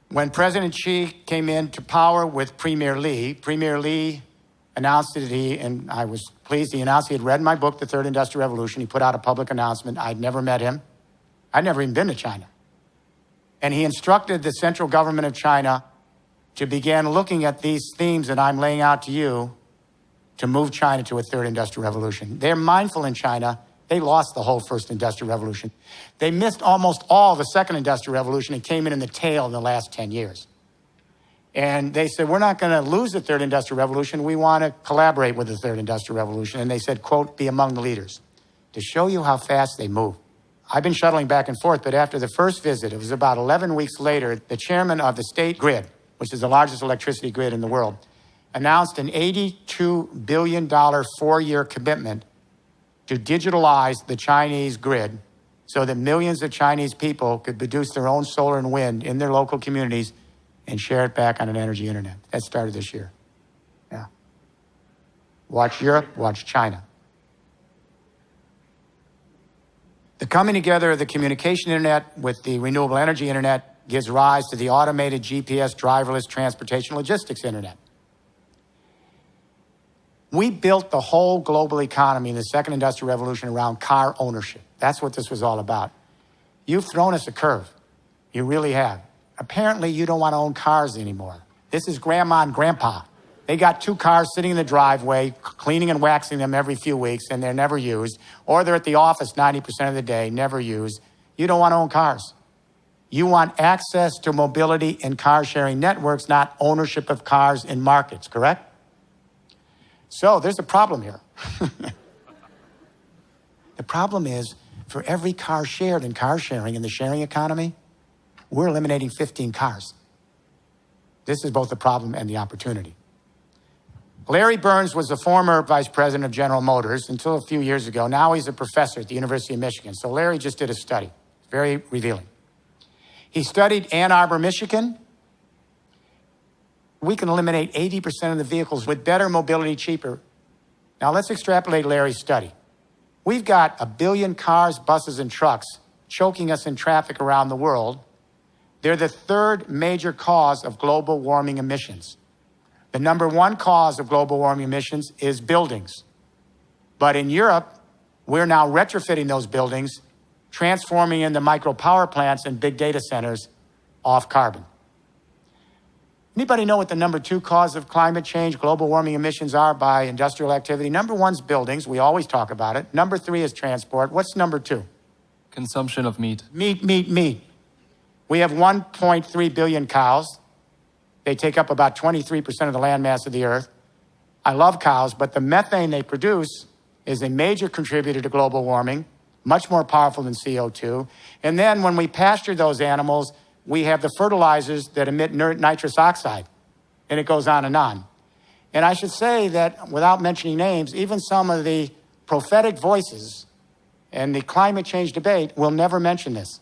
When President Xi came into power with Premier Li announced that and I was pleased, he announced he had read my book, The Third Industrial Revolution. He put out a public announcement. I'd never met him. I'd never even been to China. And he instructed the central government of China to begin looking at these themes that I'm laying out to you to move China to a third industrial revolution. They're mindful in China. They lost the whole first industrial revolution. They missed almost all the second industrial revolution and came in the tail in the last 10 years. And they said, we're not going to lose the third industrial revolution. We want to collaborate with the third industrial revolution. And they said, quote, be among the leaders. To show you how fast they move. I've been shuttling back and forth, but after the first visit, it was about 11 weeks later, the chairman of the state grid, which is the largest electricity grid in the world, announced an $82 billion four-year commitment to digitalize the Chinese grid so that millions of Chinese people could produce their own solar and wind in their local communities and share it back on an energy internet. That started this year. Yeah. Watch Europe, watch China. The coming together of the communication internet with the renewable energy internet gives rise to the automated GPS driverless transportation logistics internet. We built the whole global economy in the second industrial revolution around car ownership. That's what this was all about. You've thrown us a curve. You really have. Apparently, you don't want to own cars anymore. This is grandma and grandpa. They got two cars sitting in the driveway, cleaning and waxing them every few weeks, and they're never used. Or they're at the office 90% of the day, never used. You don't want to own cars. You want access to mobility and car-sharing networks, not ownership of cars in markets, correct? So there's a problem here. The problem is, for every car shared in car sharing in the sharing economy, we're eliminating 15 cars. This is both the problem and the opportunity. Larry Burns was the former vice president of General Motors until a few years ago. Now he's a professor at the University of Michigan. So Larry just did a study, very revealing. He studied Ann Arbor, Michigan. We can eliminate 80% of the vehicles with better mobility, cheaper. Now let's extrapolate Larry's study. We've got 1 billion cars, buses, and trucks choking us in traffic around the world. They're the third major cause of global warming emissions. The number one cause of global warming emissions is buildings. But in Europe, we're now retrofitting those buildings, transforming into micro power plants and big data centers off carbon. Anybody know what the number two cause of climate change, global warming emissions are by industrial activity? Number one's buildings. We always talk about it. Number three is transport. What's number two? Consumption of meat. Meat. We have 1.3 billion cows. They take up about 23% of the land mass of the earth. I love cows, but the methane they produce is a major contributor to global warming, much more powerful than CO2. And then when we pasture those animals, we have the fertilizers that emit nitrous oxide, and it goes on and on. And I should say that, without mentioning names, even some of the prophetic voices and the climate change debate will never mention this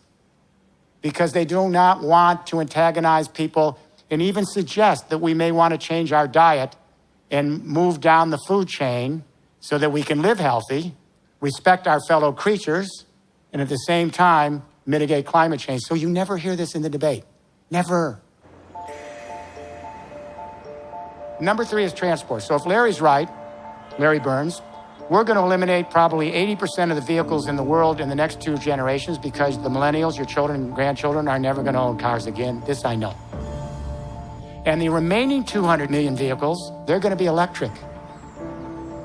because they do not want to antagonize people and even suggest that we may want to change our diet and move down the food chain so that we can live healthy, respect our fellow creatures, and at the same time, mitigate climate change. So you never hear this in the debate. Never. Number three is transport. So if Larry's right, Larry Burns, we're going to eliminate probably 80% of the vehicles in the world in the next 2 generations because the millennials, your children and grandchildren, are never going to own cars again. This I know. And the remaining 200 million vehicles, they're going to be electric.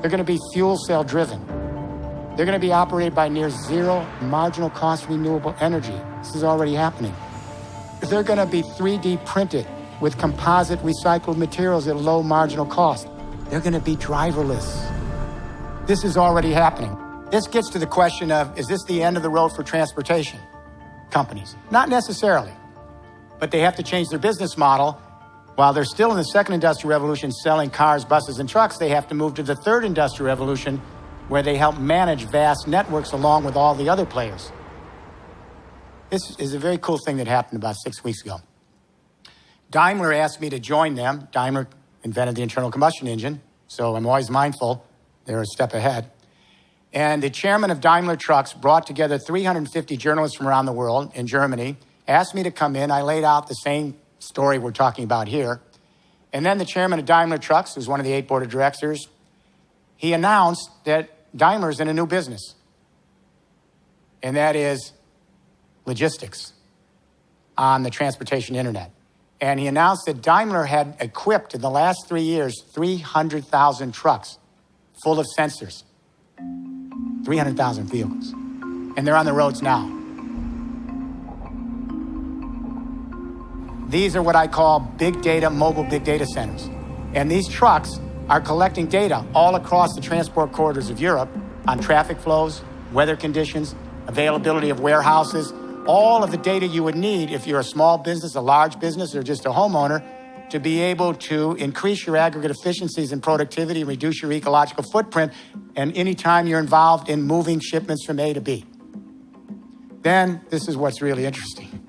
They're going to be fuel cell driven. They're going to be operated by near zero marginal cost renewable energy. This is already happening. They're going to be 3D printed with composite recycled materials at low marginal cost. They're going to be driverless. This is already happening. This gets to the question of, is this the end of the road for transportation companies? Not necessarily, but they have to change their business model. While they're still in the second industrial revolution selling cars, buses, and trucks, they have to move to the third industrial revolution where they help manage vast networks along with all the other players. This is a very cool thing that happened about 6 weeks ago. Daimler asked me to join them. Daimler invented the internal combustion engine, so I'm always mindful they're a step ahead. And the chairman of Daimler Trucks brought together 350 journalists from around the world in Germany, asked me to come in. I laid out the same story we're talking about here. And then the chairman of Daimler Trucks, who's one of the 8 board of directors, he announced that Daimler's in a new business, and that is logistics on the transportation internet. And he announced that Daimler had equipped in the last 3 years 300,000 trucks full of sensors, 300,000 vehicles, and they're on the roads now. These are what I call big data, mobile big data centers. And these trucks are collecting data all across the transport corridors of Europe on traffic flows, weather conditions, availability of warehouses, all of the data you would need if you're a small business, a large business, or just a homeowner to be able to increase your aggregate efficiencies and productivity and reduce your ecological footprint, and anytime you're involved in moving shipments from A to B. Then, this is what's really interesting.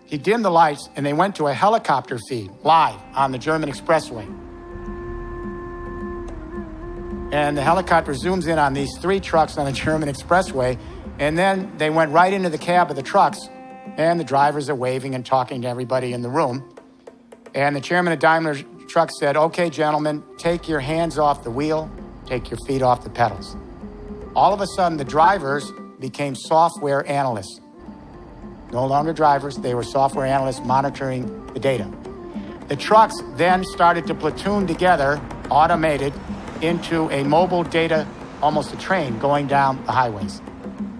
He dimmed the lights and they went to a helicopter feed live on the German expressway. And the helicopter zooms in on these 3 trucks on the German expressway, and then they went right into the cab of the trucks, and the drivers are waving and talking to everybody in the room. And the chairman of Daimler Truck said, "Okay, gentlemen, take your hands off the wheel, take your feet off the pedals." All of a sudden, the drivers became software analysts. No longer drivers, they were software analysts monitoring the data. The trucks then started to platoon together, automated, into a mobile data, almost a train going down the highways,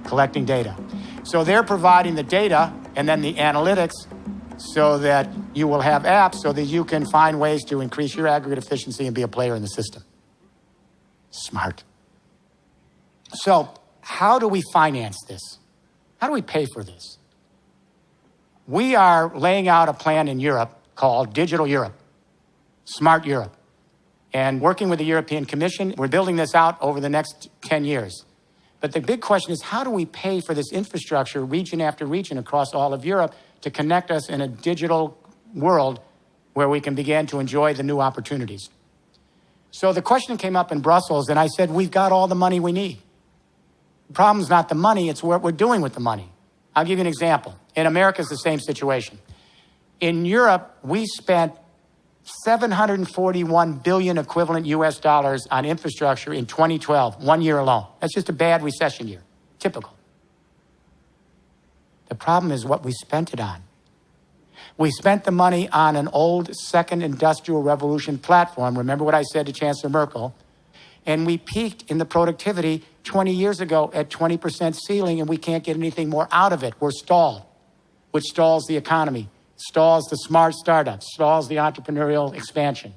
collecting data. So they're providing the data and then the analytics so that you will have apps so that you can find ways to increase your aggregate efficiency and be a player in the system. Smart. So how do we finance this? How do we pay for this? We are laying out a plan in Europe called Digital Europe, Smart Europe. And working with the European Commission, we're building this out over the next 10 years. But the big question is, how do we pay for this infrastructure region after region across all of Europe to connect us in a digital world where we can begin to enjoy the new opportunities? So the question came up in Brussels, and I said, we've got all the money we need. The problem's not the money, it's what we're doing with the money. I'll give you an example. In America, it's the same situation. In Europe, we spent $741 billion equivalent US dollars on infrastructure in 2012, 1 year alone. That's just a bad recession year, typical. The problem is what we spent it on. We spent the money on an old second industrial revolution platform. Remember what I said to Chancellor Merkel? And we peaked in the productivity 20 years ago at 20% ceiling, and we can't get anything more out of it. We're stalled, which stalls the economy, stalls the smart startups, stalls the entrepreneurial expansion.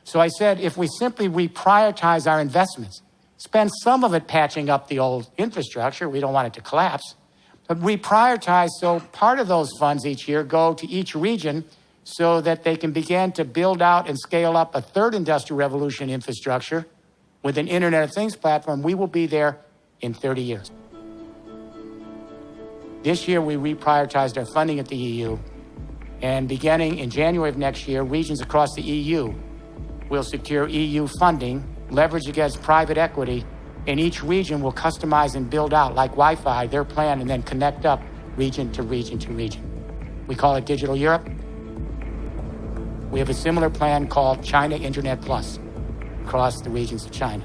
So I said, if we simply reprioritize our investments, spend some of it patching up the old infrastructure, we don't want it to collapse, but reprioritize so part of those funds each year go to each region so that they can begin to build out and scale up a third industrial revolution infrastructure with an Internet of Things platform, we will be there in 30 years. This year, we reprioritized our funding at the EU, and beginning in January of next year, regions across the EU will secure EU funding, leverage against private equity, and each region will customize and build out, like Wi-Fi, their plan, and then connect up region to region to region. We call it Digital Europe. We have a similar plan called China Internet Plus across the regions of China.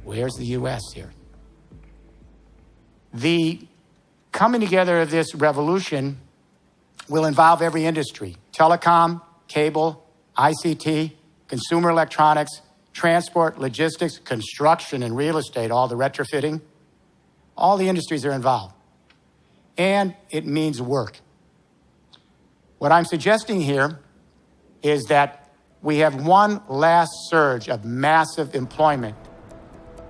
Where's the US here? The coming together of this revolution will involve every industry: telecom, cable, ICT, consumer electronics, transport, logistics, construction and real estate, all the retrofitting. All the industries are involved. And it means work. What I'm suggesting here is that we have one last surge of massive employment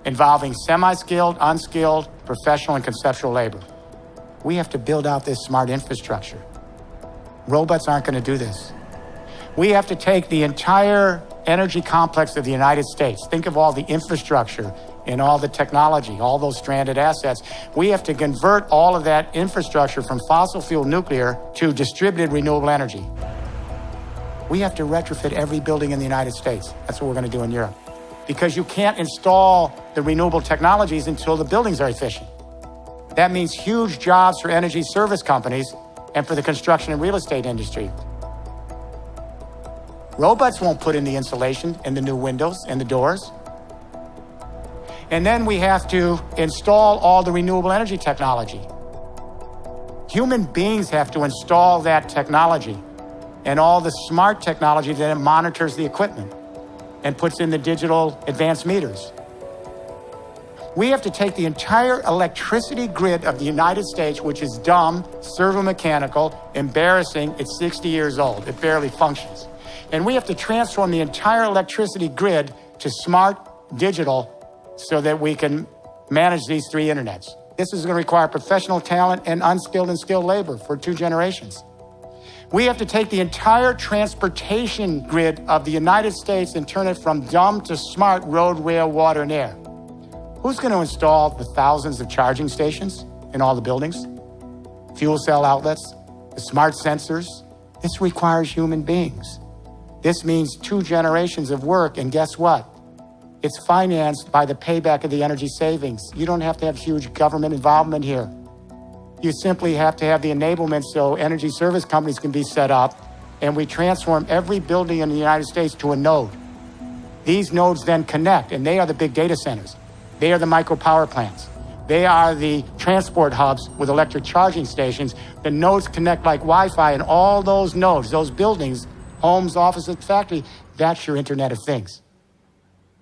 involving semi-skilled, unskilled, professional and conceptual labor. We have to build out this smart infrastructure. Robots aren't going to do this. We have to take the entire energy complex of the United States. Think of all the infrastructure and all the technology, all those stranded assets. We have to convert all of that infrastructure from fossil fuel nuclear to distributed renewable energy. We have to retrofit every building in the United States. That's what we're going to do in Europe. Because you can't install the renewable technologies until the buildings are efficient. That means huge jobs for energy service companies and for the construction and real estate industry. Robots won't put in the insulation and the new windows and the doors. And then we have to install all the renewable energy technology. Human beings have to install that technology and all the smart technology that monitors the equipment and puts in the digital advanced meters. We have to take the entire electricity grid of the United States, which is dumb, servo-mechanical, embarrassing. It's 60 years old. It barely functions. And we have to transform the entire electricity grid to smart, digital, so that we can manage these three internets. This is going to require professional talent and unskilled and skilled labor for 2 generations. We have to take the entire transportation grid of the United States and turn it from dumb to smart: road, rail, water, and air. Who's going to install the thousands of charging stations in all the buildings? Fuel cell outlets, the smart sensors? This requires human beings. This means 2 generations of work, and guess what? It's financed by the payback of the energy savings. You don't have to have huge government involvement here. You simply have to have the enablement so energy service companies can be set up, and we transform every building in the United States to a node. These nodes then connect, and they are the big data centers. They are the micro power plants. They are the transport hubs with electric charging stations. The nodes connect like Wi-Fi, and all those nodes, those buildings, homes, offices, factory, that's your Internet of Things.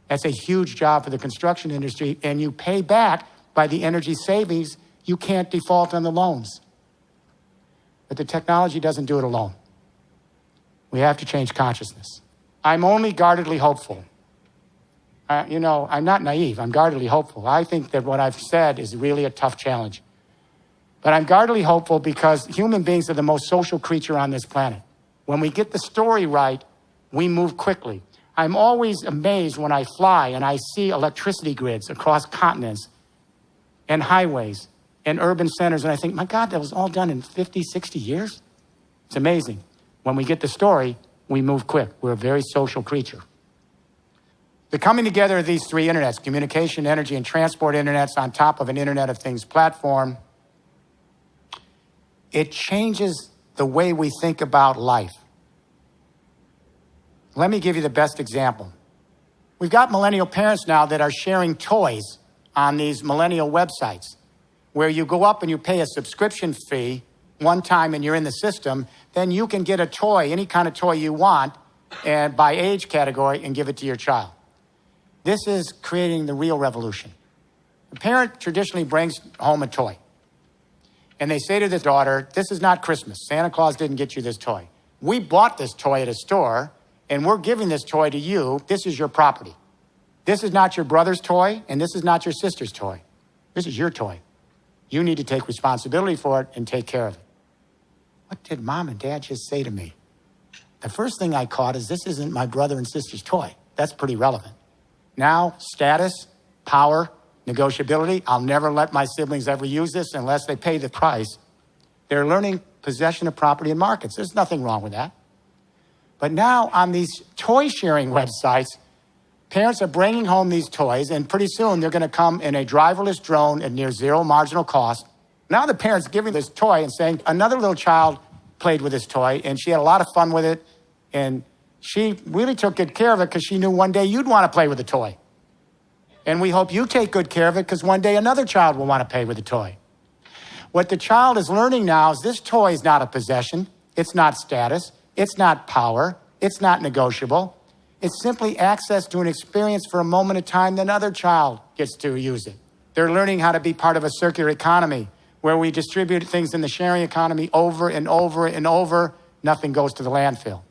That's a huge job for the construction industry, and you pay back by the energy savings. You can't default on the loans. But the technology doesn't do it alone. We have to change consciousness. I'm only guardedly hopeful. I'm not naive. I'm guardedly hopeful. I think that what I've said is really a tough challenge. But I'm guardedly hopeful because human beings are the most social creature on this planet. When we get the story right, we move quickly. I'm always amazed when I fly and I see electricity grids across continents and highways and urban centers, and I think, my God, that was all done in 50, 60 years? It's amazing. When we get the story, we move quick. We're a very social creature. The coming together of these 3 internets, communication, energy, and transport internets on top of an Internet of Things platform, it changes the way we think about life. Let me give you the best example. We've got millennial parents now that are sharing toys on these millennial websites where you go up and you pay a subscription fee one time and you're in the system, then you can get a toy, any kind of toy you want, and by age category, and give it to your child. This is creating the real revolution. The parent traditionally brings home a toy. And they say to the daughter, this is not Christmas. Santa Claus didn't get you this toy. We bought this toy at a store, and we're giving this toy to you. This is your property. This is not your brother's toy, and this is not your sister's toy. This is your toy. You need to take responsibility for it and take care of it. What did Mom and Dad just say to me? The first thing I caught is this isn't my brother and sister's toy. That's pretty relevant. Now, status, power, negotiability. I'll never let my siblings ever use this unless they pay the price. They're learning possession of property in markets. There's nothing wrong with that. But now on these toy sharing websites, parents are bringing home these toys, and pretty soon they're going to come in a driverless drone at near zero marginal cost. Now the parent's giving this toy and saying, another little child played with this toy, and she had a lot of fun with it, and she really took good care of it because she knew one day you'd want to play with the toy. And we hope you take good care of it because one day another child will want to play with the toy. What the child is learning now is this toy is not a possession. It's not status. It's not power. It's not negotiable. It's simply access to an experience for a moment of time, then another child gets to use it. They're learning how to be part of a circular economy where we distribute things in the sharing economy over and over and over. Nothing goes to the landfill.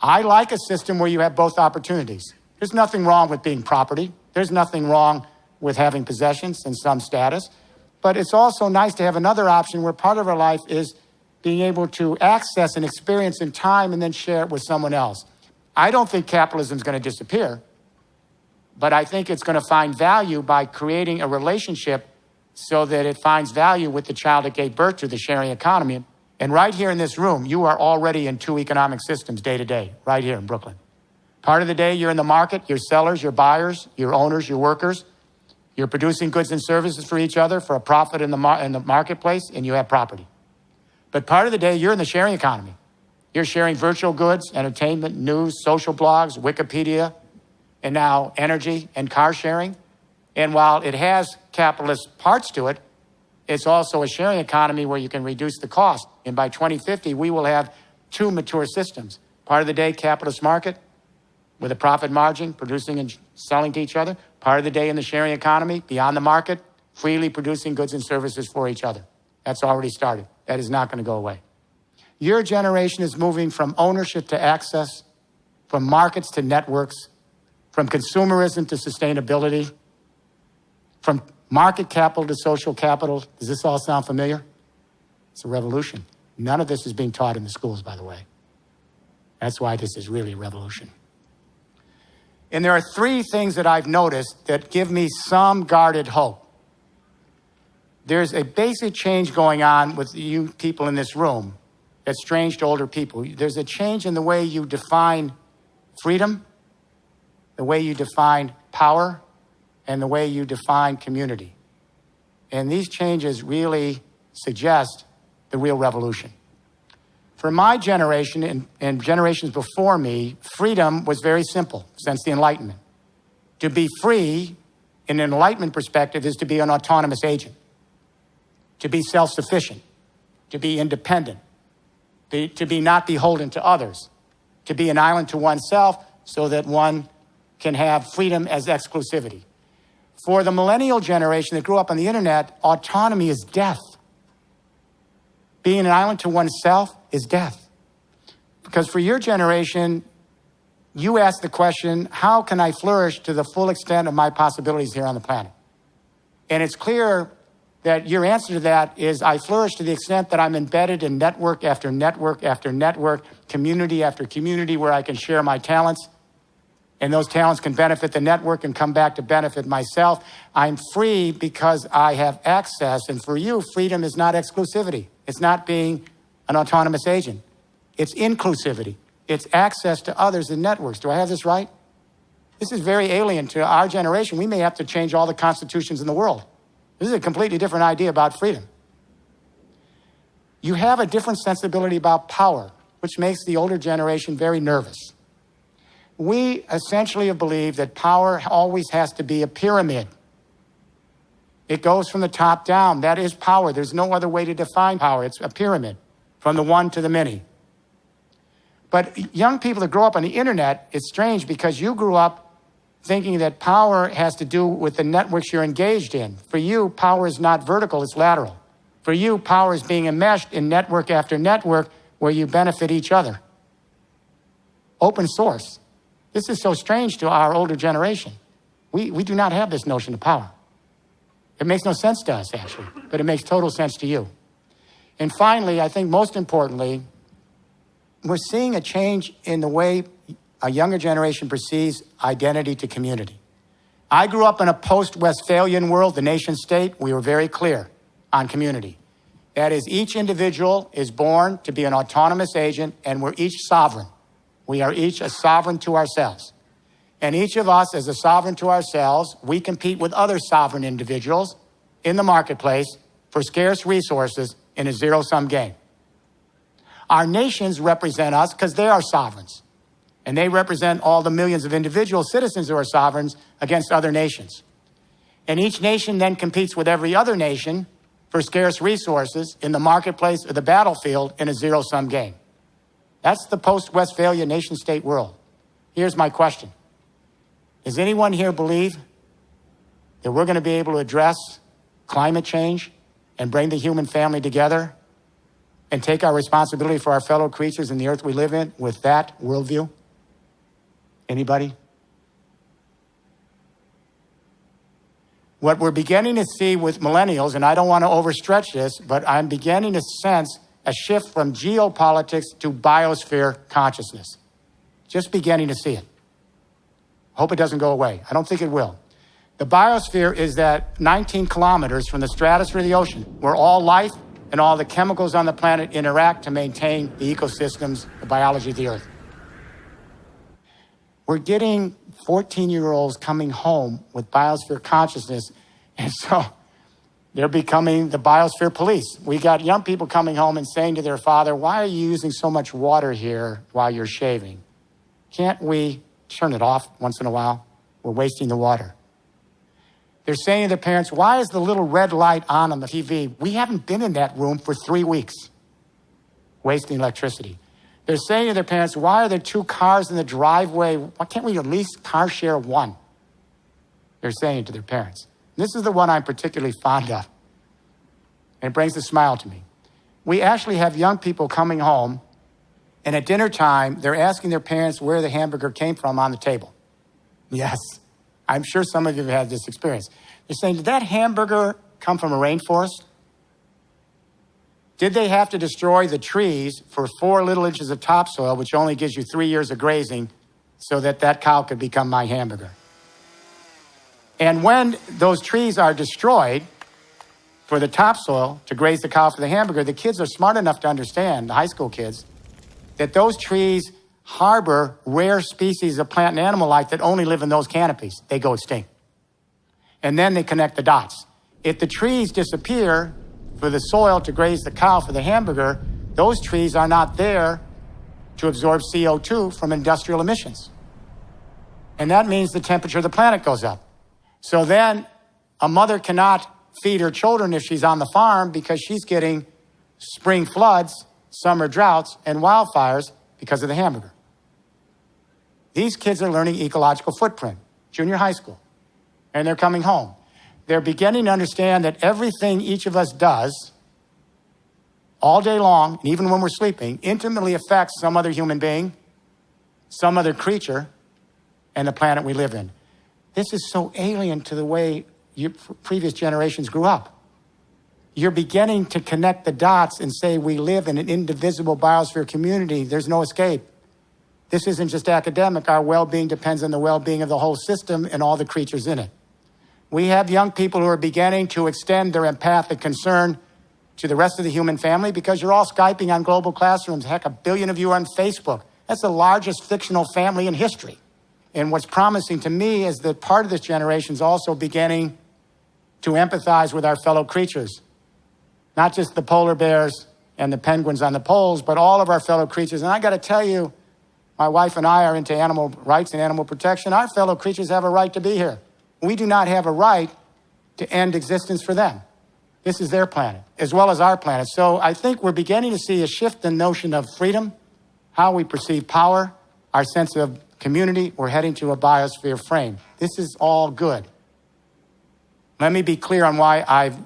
I like a system where you have both opportunities. There's nothing wrong with being property. There's nothing wrong with having possessions and some status. But it's also nice to have another option where part of our life is being able to access an experience in time and then share it with someone else. I don't think capitalism is going to disappear, but I think it's going to find value by creating a relationship so that it finds value with the child it gave birth to, the sharing economy. And right here in this room, you are already in 2 economic systems day to day, right here in Brooklyn. Part of the day, you're in the market, you're sellers, you're buyers, you're owners, you're workers. You're producing goods and services for each other for a profit in the marketplace, and you have property. But part of the day, you're in the sharing economy. You're sharing virtual goods, entertainment, news, social blogs, Wikipedia, and now energy and car sharing. And while it has capitalist parts to it, it's also a sharing economy where you can reduce the cost. And by 2050, we will have 2 mature systems. Part of the day, capitalist market. with a profit margin, producing and selling to each other. Part of the day in the sharing economy, beyond the market, freely producing goods and services for each other. That's already started. That is not going to go away. Your generation is moving from ownership to access, from markets to networks, from consumerism to sustainability, from market capital to social capital. Does this all sound familiar? It's a revolution. None of this is being taught in the schools, by the way. That's why this is really a revolution. And there are three things that I've noticed that give me some guarded hope. There's a basic change going on with you people in this room that's strange to older people. There's a change in the way you define freedom, the way you define power, and the way you define community. And these changes really suggest the real revolution. For my generation and generations before me, freedom was very simple since the Enlightenment. To be free, in an Enlightenment perspective, is to be an autonomous agent, to be self-sufficient, to be independent, to be not beholden to others, to be an island to oneself so that one can have freedom as exclusivity. For the millennial generation that grew up on the internet, autonomy is death. Being an island to oneself is death. Because for your generation, you ask the question, how can I flourish to the full extent of my possibilities here on the planet? And it's clear that your answer to that is I flourish to the extent that I'm embedded in network after network after network, community after community where I can share my talents. And those talents can benefit the network and come back to benefit myself. I'm free because I have access. And for you, freedom is not exclusivity. It's not being an autonomous agent. It's inclusivity. It's access to others in networks. Do I have this right? This is very alien to our generation. We may have to change all the constitutions in the world. This is a completely different idea about freedom. You have a different sensibility about power, which makes the older generation very nervous. We essentially have believed that power always has to be a pyramid. It goes from the top down. That is power. There's no other way to define power. It's a pyramid, from the one to the many. But young people that grow up on the internet, it's strange because you grew up thinking that power has to do with the networks you're engaged in. For you, power is not vertical, it's lateral. For you, power is being enmeshed in network after network where you benefit each other. Open source. This is so strange to our older generation. We do not have this notion of power. It makes no sense to us, actually, but it makes total sense to you. And finally, I think most importantly, we're seeing a change in the way a younger generation perceives identity to community. I grew up in a post-Westphalian world, the nation state. We were very clear on community. That is, each individual is born to be an autonomous agent, and we're each sovereign. We are each a sovereign to ourselves. And each of us, as a sovereign to ourselves, we compete with other sovereign individuals in the marketplace for scarce resources in a zero-sum game. Our nations represent us because they are sovereigns. And they represent all the millions of individual citizens who are sovereigns against other nations. And each nation then competes with every other nation for scarce resources in the marketplace or the battlefield in a zero-sum game. That's the post-Westphalia nation-state world. Here's my question. Does anyone here believe that we're going to be able to address climate change and bring the human family together and take our responsibility for our fellow creatures in the earth we live in with that worldview? Anybody? What we're beginning to see with millennials, and I don't want to overstretch this, but I'm beginning to sense a shift from geopolitics to biosphere consciousness. Just beginning to see it. Hope it doesn't go away. I don't think it will. The biosphere is that 19 kilometers from the stratosphere to the ocean, where all life and all the chemicals on the planet interact to maintain the ecosystems, the biology of the earth. We're getting 14-year-olds coming home with biosphere consciousness, and so they're becoming the biosphere police. We got young people coming home and saying to their father, why are you using so much water here while you're shaving? Can't we turn it off once in a while? We're wasting the water. They're saying to their parents, why is the little red light on the TV? We haven't been in that room for 3 weeks, wasting electricity. They're saying to their parents, why are there 2 cars in the driveway? Why can't we at least car share one? They're saying it to their parents. This is the one I'm particularly fond of. And it brings a smile to me. We actually have young people coming home, and at dinner time, they're asking their parents where the hamburger came from on the table. Yes, I'm sure some of you have had this experience. They're saying, did that hamburger come from a rainforest? Did they have to destroy the trees for 4 little inches of topsoil, which only gives you 3 years of grazing, so that that cow could become my hamburger? And when those trees are destroyed for the topsoil to graze the cow for the hamburger, the kids are smart enough to understand, the high school kids, that those trees harbor rare species of plant and animal life that only live in those canopies. They go extinct. And then they connect the dots. If the trees disappear for the soil to graze the cow for the hamburger, those trees are not there to absorb CO2 from industrial emissions. And that means the temperature of the planet goes up. So then a mother cannot feed her children if she's on the farm because she's getting spring floods, summer droughts, and wildfires because of the hamburger. These kids are learning ecological footprint, junior high school, and they're coming home. They're beginning to understand that everything each of us does all day long, and even when we're sleeping, intimately affects some other human being, some other creature, and the planet we live in. This is so alien to the way previous generations grew up. You're beginning to connect the dots and say we live in an indivisible biosphere community. There's no escape. This isn't just academic. Our well-being depends on the well-being of the whole system and all the creatures in it. We have young people who are beginning to extend their empathic concern to the rest of the human family because you're all Skyping on global classrooms. Heck, 1 billion of you are on Facebook. That's the largest fictional family in history. And what's promising to me is that part of this generation is also beginning to empathize with our fellow creatures. Not just the polar bears and the penguins on the poles, but all of our fellow creatures. And I got to tell you, my wife and I are into animal rights and animal protection. Our fellow creatures have a right to be here. We do not have a right to end existence for them. This is their planet, as well as our planet. So I think we're beginning to see a shift in the notion of freedom, how we perceive power, our sense of community. We're heading to a biosphere frame. This is all good. Let me be clear on why I've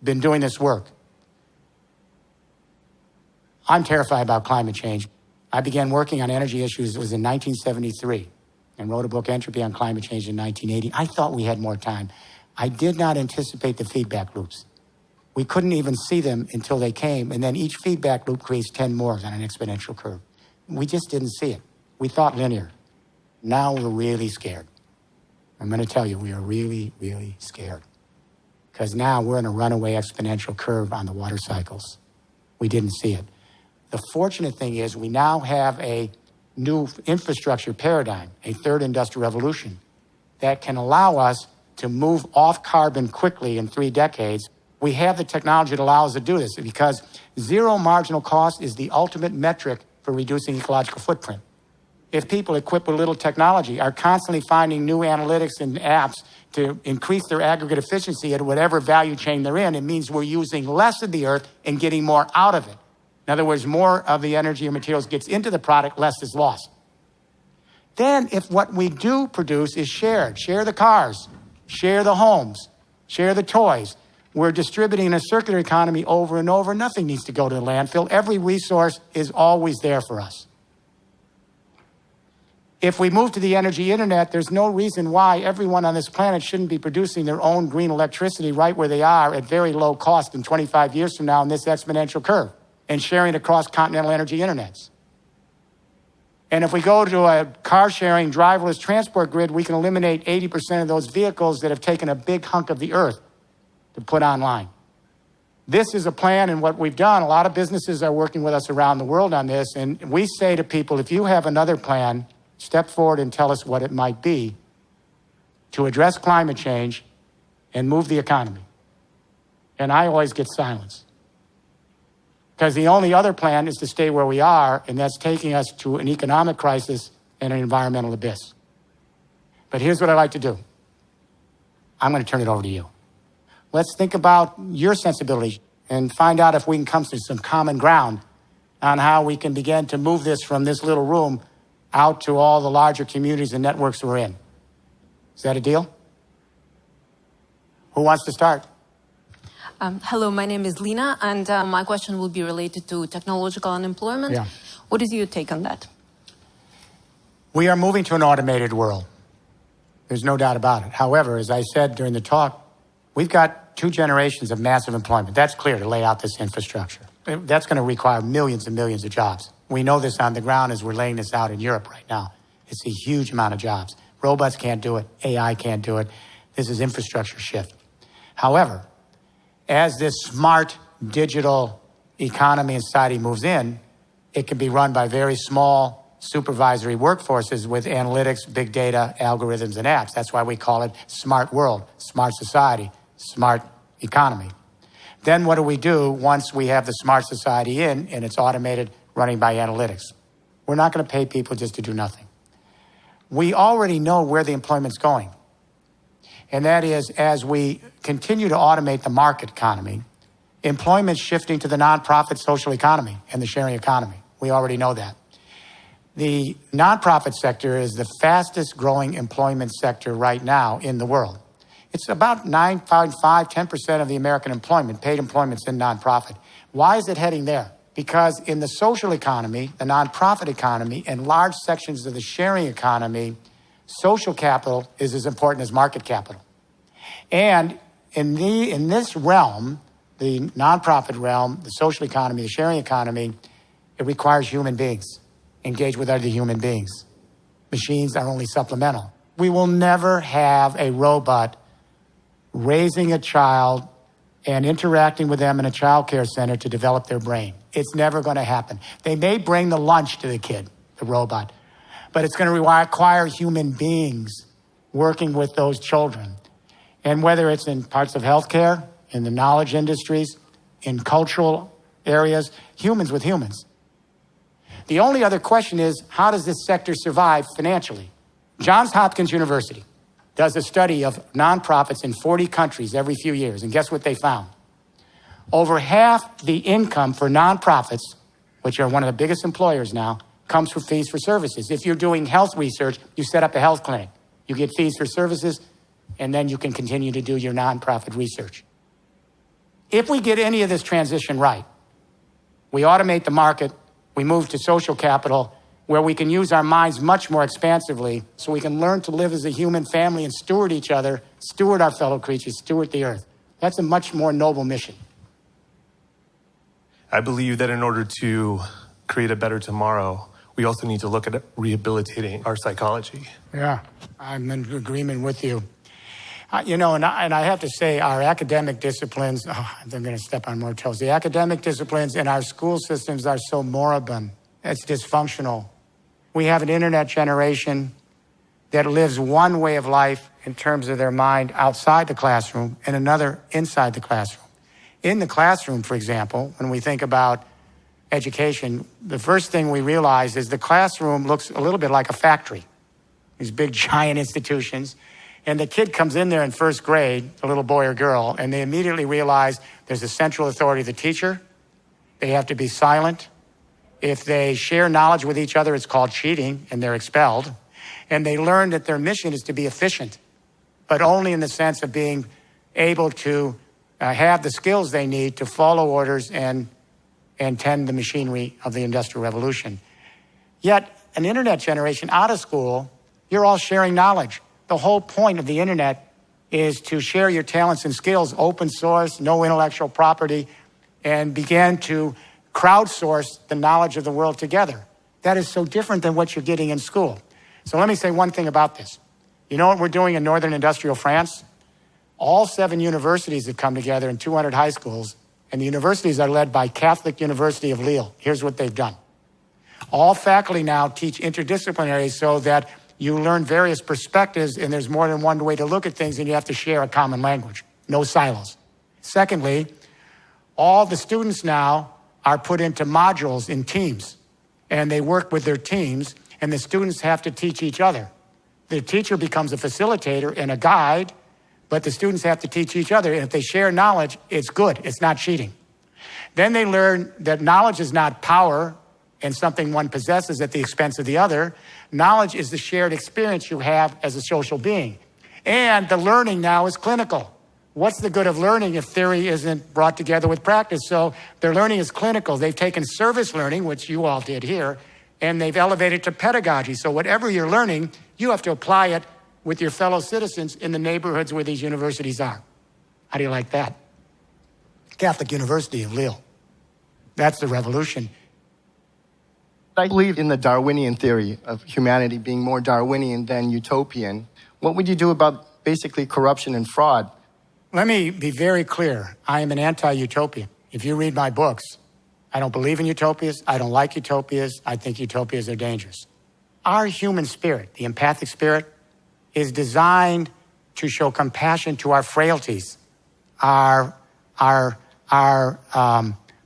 been doing this work. I'm terrified about climate change. I began working on energy issues, it was in 1973, and wrote a book, Entropy on Climate Change, in 1980. I thought we had more time. I did not anticipate the feedback loops. We couldn't even see them until they came, and then each feedback loop creates 10 more on an exponential curve. We just didn't see it. We thought linear. Now we're really scared. I'm going to tell you, we are really, really scared. Because now we're in a runaway exponential curve on the water cycles. We didn't see it. The fortunate thing is we now have a new infrastructure paradigm, a third industrial revolution, that can allow us to move off carbon quickly in 3 decades. We have the technology that allows us to do this because zero marginal cost is the ultimate metric for reducing ecological footprint. If people equipped with little technology are constantly finding new analytics and apps to increase their aggregate efficiency at whatever value chain they're in, it means we're using less of the earth and getting more out of it. In other words, more of the energy or materials gets into the product, less is lost. Then if what we do produce is shared, share the cars, share the homes, share the toys, we're distributing in a circular economy over and over. Nothing needs to go to the landfill. Every resource is always there for us. If we move to the energy internet, there's no reason why everyone on this planet shouldn't be producing their own green electricity right where they are at very low cost in 25 years from now in this exponential curve and sharing across continental energy internets. And if we go to a car-sharing, driverless transport grid, we can eliminate 80% of those vehicles that have taken a big hunk of the earth to put online. This is a plan, and what we've done, a lot of businesses are working with us around the world on this, and we say to people, if you have another plan, step forward and tell us what it might be to address climate change and move the economy. And I always get silence. Because the only other plan is to stay where we are, and that's taking us to an economic crisis and an environmental abyss. But here's what I'd like to do. I'm going to turn it over to you. Let's think about your sensibilities and find out if we can come to some common ground on how we can begin to move this from this little room out to all the larger communities and networks we're in. Is that a deal? Who wants to start? Hello, my name is Lina, and my question will be related to technological unemployment. Yeah. What is your take on that? We are moving to an automated world. There's no doubt about it. However, as I said during the talk, we've got 2 generations of massive employment. That's clear to lay out this infrastructure. That's going to require millions and millions of jobs. We know this on the ground as we're laying this out in Europe right now. It's a huge amount of jobs. Robots can't do it. AI can't do it. This is infrastructure shift. However, as this smart digital economy and society moves in, it can be run by very small supervisory workforces with analytics, big data, algorithms, and apps. That's why we call it smart world, smart society, smart economy. Then what do we do once we have the smart society in and it's automated, running by analytics? We're not going to pay people just to do nothing. We already know where the employment's going. And that is, as we continue to automate the market economy, employment's shifting to the nonprofit social economy and the sharing economy. We already know that. The nonprofit sector is the fastest growing employment sector right now in the world. It's about 9.5, 10% of the American employment, paid employment's in nonprofit. Why is it heading there? Because in the social economy, the nonprofit economy, and large sections of the sharing economy, social capital is as important as market capital. And in this realm, the nonprofit realm, the social economy, the sharing economy, it requires human beings, engage with other human beings. Machines are only supplemental. We will never have a robot raising a child and interacting with them in a child care center to develop their brain. It's never going to happen. They may bring the lunch to the kid, the robot, but it's going to require human beings working with those children. And whether it's in parts of healthcare, in the knowledge industries, in cultural areas, humans with humans. The only other question is, how does this sector survive financially? Johns Hopkins University does a study of nonprofits in 40 countries every few years, and guess what they found? Over half the income for nonprofits, which are one of the biggest employers now, comes from fees for services. If you're doing health research, you set up a health clinic. You get fees for services, and then you can continue to do your nonprofit research. If we get any of this transition right, we automate the market, we move to social capital, where we can use our minds much more expansively so we can learn to live as a human family and steward each other, steward our fellow creatures, steward the earth. That's a much more noble mission. I believe that in order to create a better tomorrow, we also need to look at rehabilitating our psychology. Yeah, I'm in agreement with you. And I have to say, our academic disciplines, I'm going to step on more toes. The academic disciplines in our school systems are so moribund. It's dysfunctional. We have an internet generation that lives one way of life in terms of their mind outside the classroom and another inside the classroom. In the classroom, for example, when we think about education, the first thing we realize is the classroom looks a little bit like a factory, these big giant institutions. And the kid comes in there in first grade, a little boy or girl, and they immediately realize there's a central authority, the teacher. They have to be silent. If they share knowledge with each other, it's called cheating, and they're expelled. And they learn that their mission is to be efficient, but only in the sense of being able to have the skills they need to follow orders and tend the machinery of the Industrial Revolution. Yet, an internet generation out of school, you're all sharing knowledge. The whole point of the internet is to share your talents and skills, open source, no intellectual property, and begin to crowdsource the knowledge of the world together. That is so different than what you're getting in school. So let me say one thing about this. You know what we're doing in northern industrial France? All 7 universities have come together in 200 high schools, and the universities are led by Catholic University of Lille. Here's what they've done. All faculty now teach interdisciplinary so that you learn various perspectives, and there's more than one way to look at things, and you have to share a common language. No silos. Secondly, all the students now are put into modules in teams, and they work with their teams, and the students have to teach each other. The teacher becomes a facilitator and a guide, but the students have to teach each other, and if they share knowledge, it's good. It's not cheating. Then they learn that knowledge is not power and something one possesses at the expense of the other. Knowledge is the shared experience you have as a social being. And the learning now is clinical. What's the good of learning if theory isn't brought together with practice? So their learning is clinical. They've taken service learning, which you all did here, and they've elevated to pedagogy. So whatever you're learning, you have to apply it with your fellow citizens in the neighborhoods where these universities are. How do you like that? Catholic University of Lille. That's the revolution. I believe in the Darwinian theory of humanity being more Darwinian than utopian. What would you do about basically corruption and fraud? Let me be very clear. I am an anti-utopian. If you read my books, I don't believe in utopias. I don't like utopias. I think utopias are dangerous. Our human spirit, the empathic spirit, is designed to show compassion to our frailties, our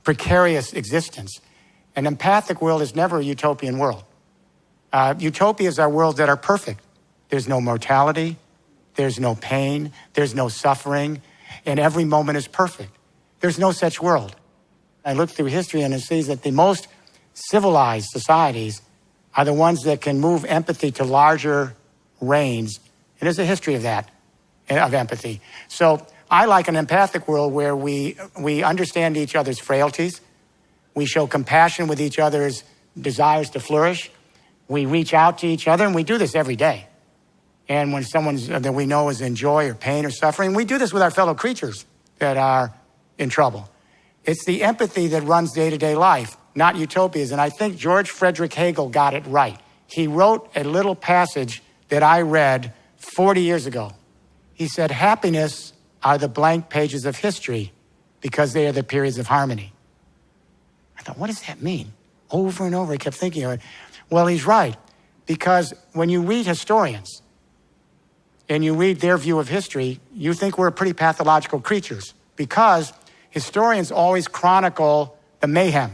precarious existence. An empathic world is never a utopian world. Utopias are worlds that are perfect. There's no mortality, there's no pain, there's no suffering, and every moment is perfect. There's no such world. I look through history and I see that the most civilized societies are the ones that can move empathy to larger range. And there's a history of that, of empathy. So I like an empathic world where we understand each other's frailties. We show compassion with each other's desires to flourish. We reach out to each other, and we do this every day. And when someone that we know is in joy or pain or suffering, we do this with our fellow creatures that are in trouble. It's the empathy that runs day-to-day life, not utopias. And I think George Frederick Hegel got it right. He wrote a little passage that I read 40 years ago. He said, happiness are the blank pages of history because they are the periods of harmony. I thought, what does that mean? Over and over, I kept thinking of it. Well, he's right, because when you read historians and you read their view of history, you think we're pretty pathological creatures, because historians always chronicle the mayhem,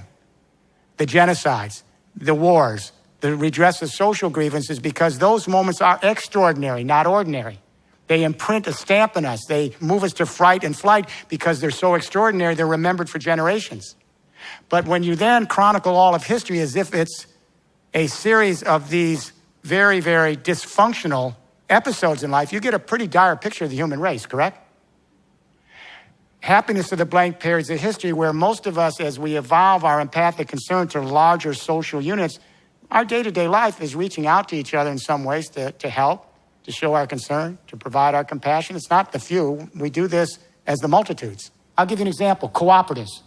the genocides, the wars, the redress of social grievances, because those moments are extraordinary, not ordinary. They imprint a stamp on us. They move us to fright and flight because they're so extraordinary, they're remembered for generations. But when you then chronicle all of history as if it's a series of these very, very dysfunctional episodes in life, you get a pretty dire picture of the human race, correct? Happiness are the blank periods of history where most of us, as we evolve our empathic concern to larger social units, our day-to-day life is reaching out to each other in some ways to help, to show our concern, to provide our compassion. It's not the few. We do this as the multitudes. I'll give you an example, cooperatives.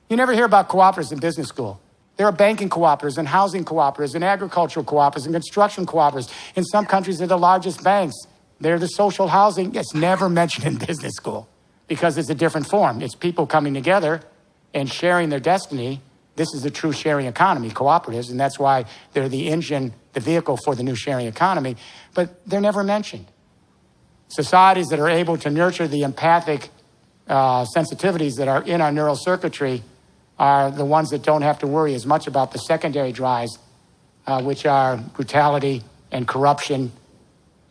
You never hear about cooperatives in business school. There are banking cooperatives and housing cooperatives and agricultural cooperatives and construction cooperatives. In some countries, they're the largest banks. They're the social housing. It's never mentioned in business school because it's a different form. It's people coming together and sharing their destiny. This is the true sharing economy, cooperatives, and that's why they're the engine, the vehicle for the new sharing economy. But they're never mentioned. Societies that are able to nurture the empathic sensitivities that are in our neural circuitry are the ones that don't have to worry as much about the secondary drives, which are brutality and corruption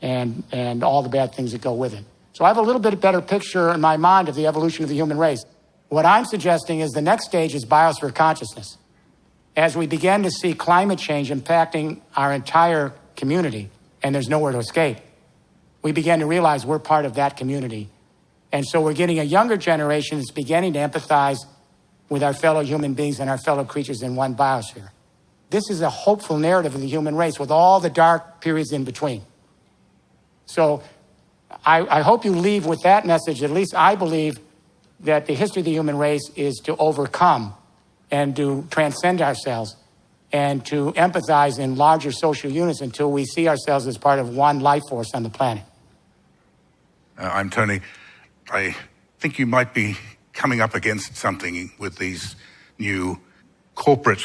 and all the bad things that go with it. So I have a little bit better picture in my mind of the evolution of the human race. What I'm suggesting is the next stage is biosphere consciousness. As we begin to see climate change impacting our entire community, and there's nowhere to escape, we begin to realize we're part of that community. And so we're getting a younger generation that's beginning to empathize with our fellow human beings and our fellow creatures in one biosphere. This is a hopeful narrative of the human race with all the dark periods in between. So I hope you leave with that message. At least I believe that the history of the human race is to overcome and to transcend ourselves and to empathize in larger social units until we see ourselves as part of one life force on the planet. I'm Tony. I think you might be coming up against something with these new corporate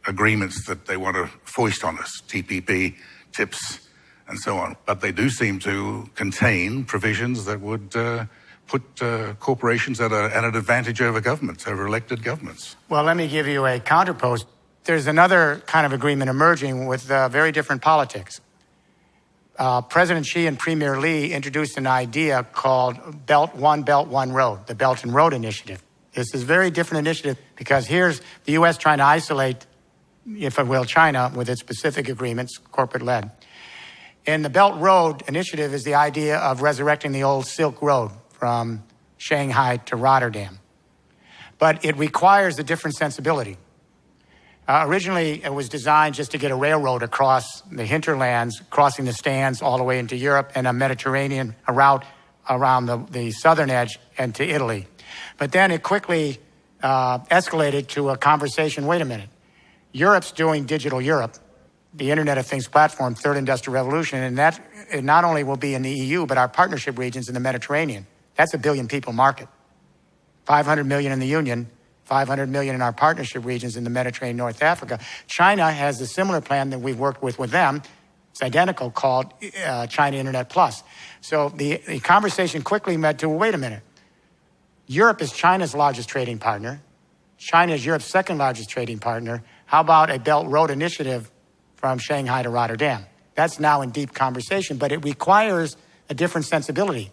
agreements that they want to foist on us, TPP, TIPS, and so on. But they do seem to contain provisions that would put corporations at an advantage over governments, over elected governments. Well, let me give you a counterpose. There's another kind of agreement emerging with very different politics. President Xi and Premier Li introduced an idea called Belt, One Road, the Belt and Road Initiative. This is a very different initiative because here's the U.S. trying to isolate, if it will, China with its specific agreements, corporate-led. And the Belt Road Initiative is the idea of resurrecting the old Silk Road from Shanghai to Rotterdam. But it requires a different sensibility. Originally, it was designed just to get a railroad across the hinterlands, crossing the stands all the way into Europe and a Mediterranean route around the southern edge and to Italy. But then it quickly escalated to a conversation, wait a minute, Europe's doing digital Europe, the Internet of Things platform, third industrial revolution, and that it not only will be in the EU, but our partnership regions in the Mediterranean. That's a billion people market. 500 million in the Union, 500 million in our partnership regions in the Mediterranean, North Africa. China has a similar plan that we've worked with them. It's identical, called China Internet Plus. So the conversation quickly led to, wait a minute. Europe is China's largest trading partner. China is Europe's second largest trading partner. How about a Belt Road Initiative from Shanghai to Rotterdam? That's now in deep conversation, but it requires a different sensibility.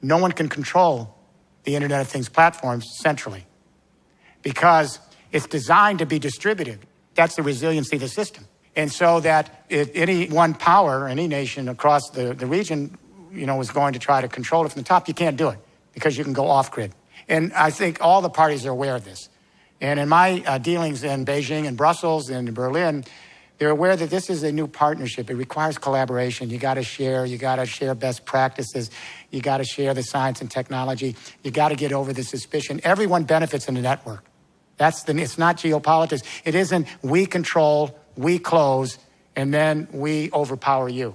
No one can control the Internet of Things platforms centrally because it's designed to be distributed. That's the resiliency of the system. And so that if any one power, any nation across the region, is going to try to control it from the top, you can't do it because you can go off grid. And I think all the parties are aware of this. And in my dealings in Beijing and Brussels and Berlin, they're aware that this is a new partnership. It requires collaboration. You got to share best practices. You got to share the science and technology. You got to get over the suspicion. Everyone benefits in the network. It's not geopolitics. It isn't we control, we close, and then we overpower you.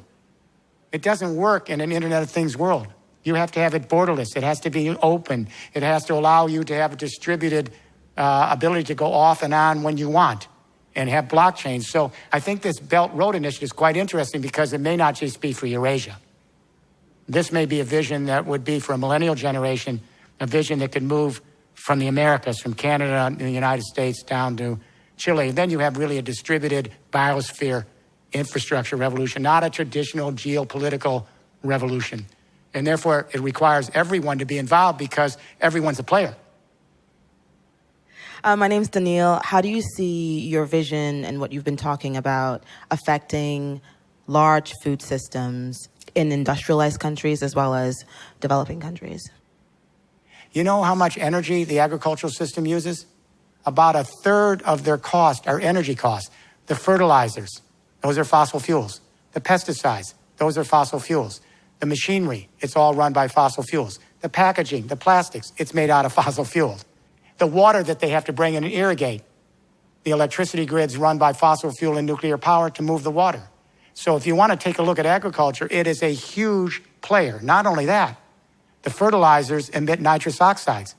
It doesn't work in an Internet of Things world. You have to have it borderless. It has to be open. It has to allow you to have a distributed ability to go off and on when you want and have blockchains. So I think this Belt Road Initiative is quite interesting because it may not just be for Eurasia. This may be a vision that would be for a millennial generation, a vision that could move from the Americas, from Canada and the United States down to Chile. Then you have really a distributed biosphere infrastructure revolution, not a traditional geopolitical revolution. And therefore, it requires everyone to be involved because everyone's a player. My name's Danielle. How do you see your vision and what you've been talking about affecting large food systems in industrialized countries as well as developing countries? You know how much energy the agricultural system uses? About a third of their cost are energy costs. The fertilizers, those are fossil fuels. The pesticides, those are fossil fuels. The machinery, it's all run by fossil fuels. The packaging, the plastics, it's made out of fossil fuels. The water that they have to bring in and irrigate, the electricity grids run by fossil fuel and nuclear power to move the water. So if you want to take a look at agriculture, it is a huge player. Not only that, the fertilizers emit nitrous oxides,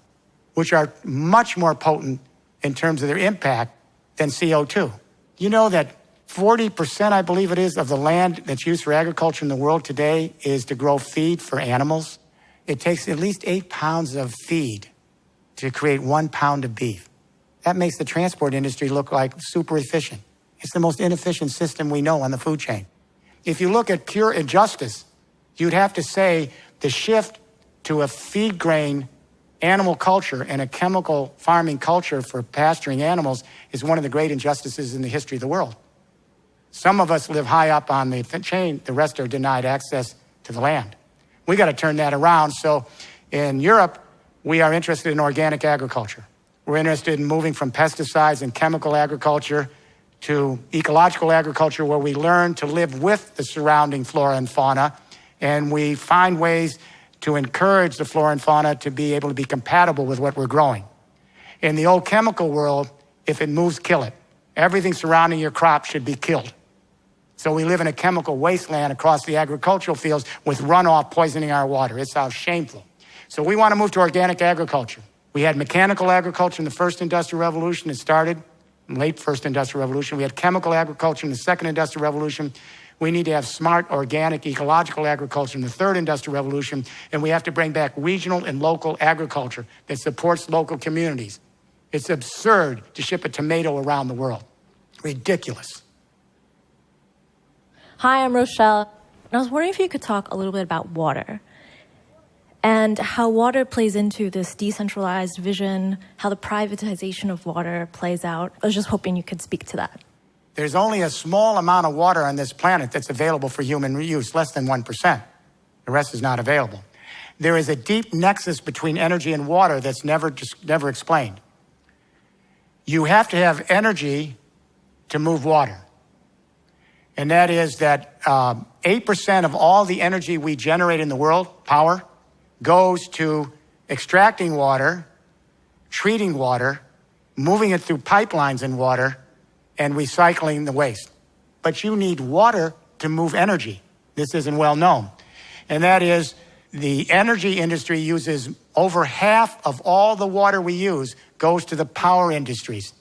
which are much more potent in terms of their impact than CO2. You know that 40%, I believe it is, of the land that's used for agriculture in the world today is to grow feed for animals. It takes at least 8 pounds of feed to create 1 pound of beef. That makes the transport industry look like super efficient. It's the most inefficient system we know on the food chain. If you look at pure injustice, you'd have to say the shift to a feed grain animal culture and a chemical farming culture for pasturing animals is one of the great injustices in the history of the world. Some of us live high up on the chain, the rest are denied access to the land. We got to turn that around. So in Europe, we are interested in organic agriculture. We're interested in moving from pesticides and chemical agriculture to ecological agriculture where we learn to live with the surrounding flora and fauna, and we find ways to encourage the flora and fauna to be able to be compatible with what we're growing. In the old chemical world, if it moves, kill it. Everything surrounding your crop should be killed. So we live in a chemical wasteland across the agricultural fields with runoff poisoning our water. It's how shameful. So we want to move to organic agriculture. We had mechanical agriculture in the first industrial revolution. It started in late first industrial revolution. We had chemical agriculture in the second industrial revolution. We need to have smart, organic, ecological agriculture in the third industrial revolution. And we have to bring back regional and local agriculture that supports local communities. It's absurd to ship a tomato around the world. Ridiculous. Hi, I'm Rochelle. And I was wondering if you could talk a little bit about water. and how water plays into this decentralized vision, how the privatization of water plays out. I was just hoping you could speak to that. There's only a small amount of water on this planet that's available for human use, less than 1%. The rest is not available. There is a deep nexus between energy and water that's never explained. You have to have energy to move water. And that is that 8% of all the energy we generate in the world, power, goes to extracting water, treating water, moving it through pipelines in water, and recycling the waste. But you need water to move energy. This isn't well known. And that is the energy industry uses over half of all the water we use goes to the power industries,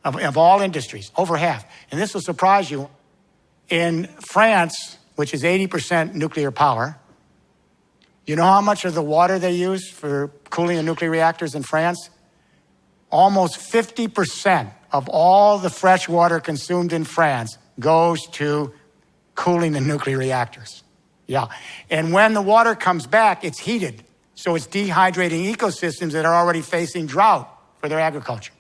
of all industries, over half. And this will surprise you. In France, which is 80% nuclear power, you know how much of the water they use for cooling the nuclear reactors in France? Almost 50% of all the fresh water consumed in France goes to cooling the nuclear reactors. Yeah. And when the water comes back, it's heated. So it's dehydrating ecosystems that are already facing drought for their agriculture.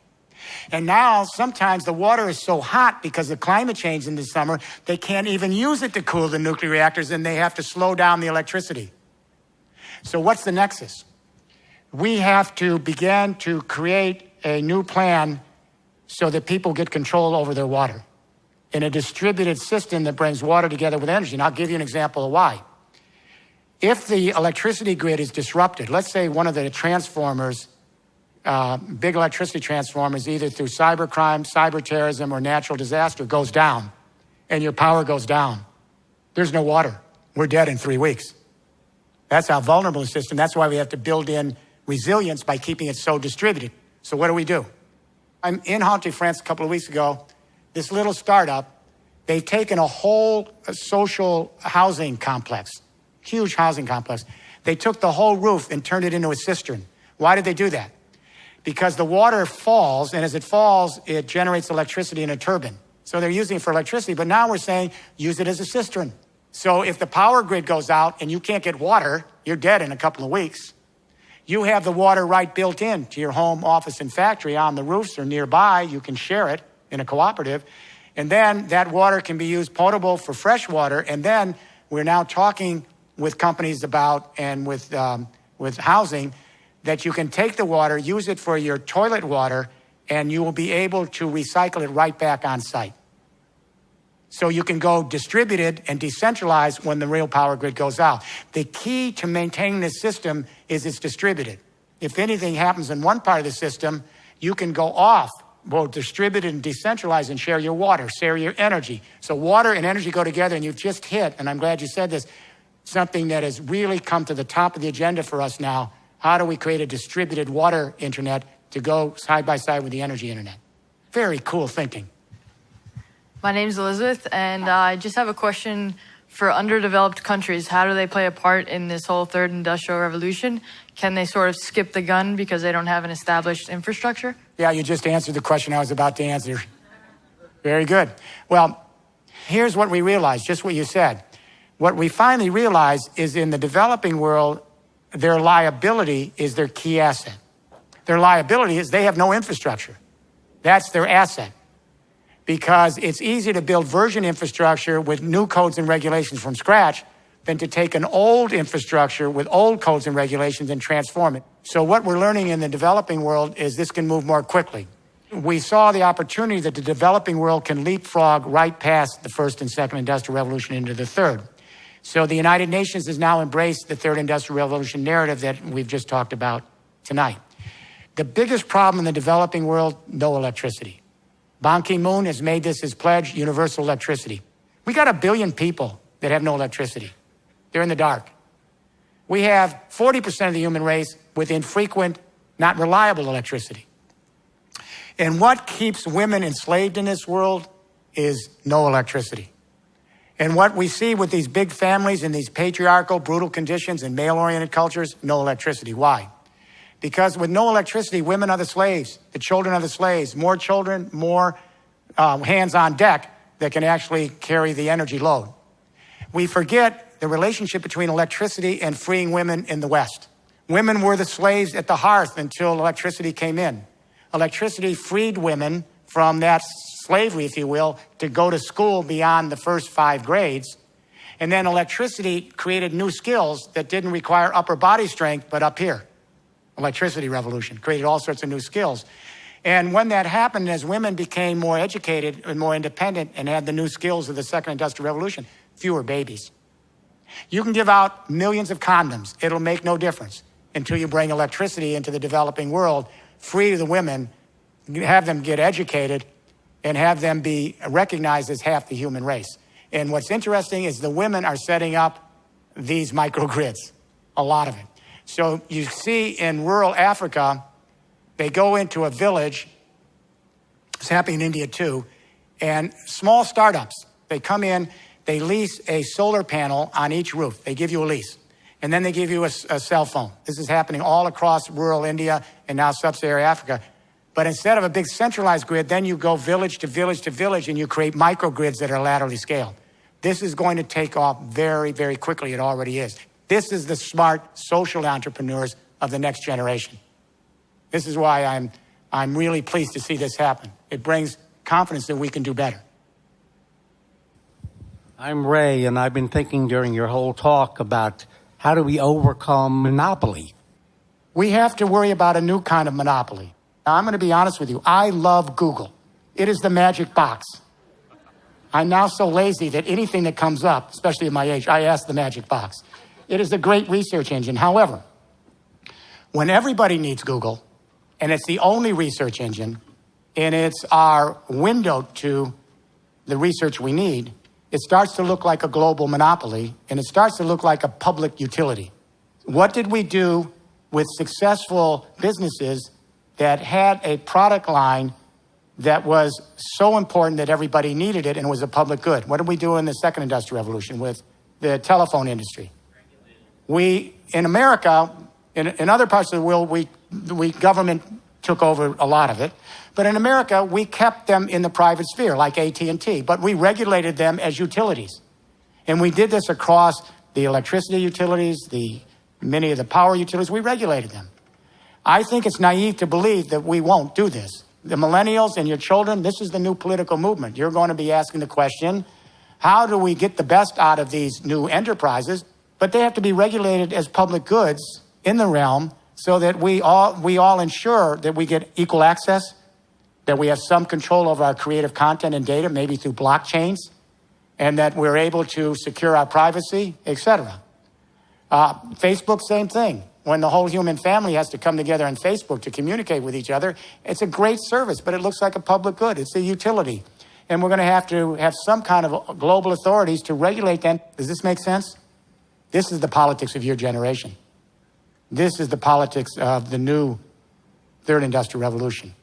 And now sometimes the water is so hot because of climate change in the summer, they can't even use it to cool the nuclear reactors, and they have to slow down the electricity. So what's the nexus? We have to begin to create a new plan so that people get control over their water in a distributed system that brings water together with energy. And I'll give you an example of why. If the electricity grid is disrupted, let's say one of the transformers, big electricity transformers, either through cybercrime, cyber terrorism, or natural disaster goes down, and your power goes down, there's no water. We're dead in 3 weeks. That's how vulnerable the system. That's why we have to build in resilience by keeping it so distributed. So what do? I'm in Haute, France a couple of weeks ago. This little startup, they've taken a whole social housing complex, huge housing complex. They took the whole roof and turned it into a cistern. Why did they do that? Because the water falls, and as it falls, it generates electricity in a turbine. So they're using it for electricity, but now we're saying use it as a cistern. So if the power grid goes out and you can't get water, you're dead in a couple of weeks. You have the water right built in to your home, office, and factory on the roofs or nearby. You can share it in a cooperative. And then that water can be used potable for fresh water. And then we're now talking with companies about, and with housing, that you can take the water, use it for your toilet water, and you will be able to recycle it right back on site. So you can go distributed and decentralized when the real power grid goes out. The key to maintaining this system is it's distributed. If anything happens in one part of the system, you can go off, both distributed and decentralized, and share your water, share your energy. So water and energy go together, and you've just hit, and I'm glad you said this, something that has really come to the top of the agenda for us now. How do we create a distributed water internet to go side by side with the energy internet? Very cool thinking. My name's Elizabeth, and I just have a question for underdeveloped countries. How do they play a part in this whole third industrial revolution? Can they sort of skip the gun because they don't have an established infrastructure? Yeah, you just answered the question I was about to answer. Very good. Well, here's what we realized, just what you said. What we finally realized is in the developing world, their liability is their key asset. Their liability is they have no infrastructure. That's their asset. Because it's easier to build version infrastructure with new codes and regulations from scratch than to take an old infrastructure with old codes and regulations and transform it. So what we're learning in the developing world is this can move more quickly. We saw the opportunity that the developing world can leapfrog right past the first and second industrial revolution into the third. So the United Nations has now embraced the third industrial revolution narrative that we've just talked about tonight. The biggest problem in the developing world, no electricity. Ban Ki-moon has made this his pledge, universal electricity. We got 1 billion people that have no electricity. They're in the dark. We have 40% of the human race with infrequent, not reliable electricity. And what keeps women enslaved in this world is no electricity. And what we see with these big families and these patriarchal, brutal conditions and male-oriented cultures, no electricity. Why? Because with no electricity, women are the slaves, the children are the slaves, more children, more hands on deck that can actually carry the energy load. We forget the relationship between electricity and freeing women in the West. Women were the slaves at the hearth until electricity came in. Electricity freed women from that slavery, if you will, to go to school beyond the first 5 grades. And then electricity created new skills that didn't require upper body strength, but up here. Electricity revolution created all sorts of new skills. And when that happened, as women became more educated and more independent and had the new skills of the second industrial revolution, fewer babies. You can give out millions of condoms. It'll make no difference until you bring electricity into the developing world, free the women, have them get educated, and have them be recognized as half the human race. And what's interesting is the women are setting up these microgrids, a lot of it. So you see in rural Africa, they go into a village, it's happening in India too, and small startups, they come in, they lease a solar panel on each roof. They give you a lease. And then they give you a cell phone. This is happening all across rural India and now sub-Saharan Africa. But instead of a big centralized grid, then you go village to village to village and you create microgrids that are laterally scaled. This is going to take off very, very quickly. It already is. This is the smart social entrepreneurs of the next generation. This is why I'm really pleased to see this happen. It brings confidence that we can do better. I'm Ray, and I've been thinking during your whole talk about how do we overcome monopoly? We have to worry about a new kind of monopoly. Now, I'm going to be honest with you. I love Google. It is the magic box. I'm now so lazy that anything that comes up, especially at my age, I ask the magic box. It is a great research engine. However, when everybody needs Google, and it's the only research engine, and it's our window to the research we need, it starts to look like a global monopoly, and it starts to look like a public utility. What did we do with successful businesses that had a product line that was so important that everybody needed it and was a public good? What did we do in the second industrial revolution with the telephone industry? We, in America, in other parts of the world, we government took over a lot of it. But in America, we kept them in the private sphere, like AT&T, but we regulated them as utilities. And we did this across the electricity utilities, many of the power utilities, we regulated them. I think it's naive to believe that we won't do this. The millennials and your children, this is the new political movement. You're going to be asking the question, how do we get the best out of these new enterprises? But they have to be regulated as public goods in the realm so that we all ensure that we get equal access, that we have some control over our creative content and data, maybe through blockchains, and that we're able to secure our privacy, etc. Facebook, same thing. When the whole human family has to come together on Facebook to communicate with each other, it's a great service, but it looks like a public good. It's a utility. And we're going to have some kind of global authorities to regulate them. Does this make sense? This is the politics of your generation. This is the politics of the new third industrial revolution.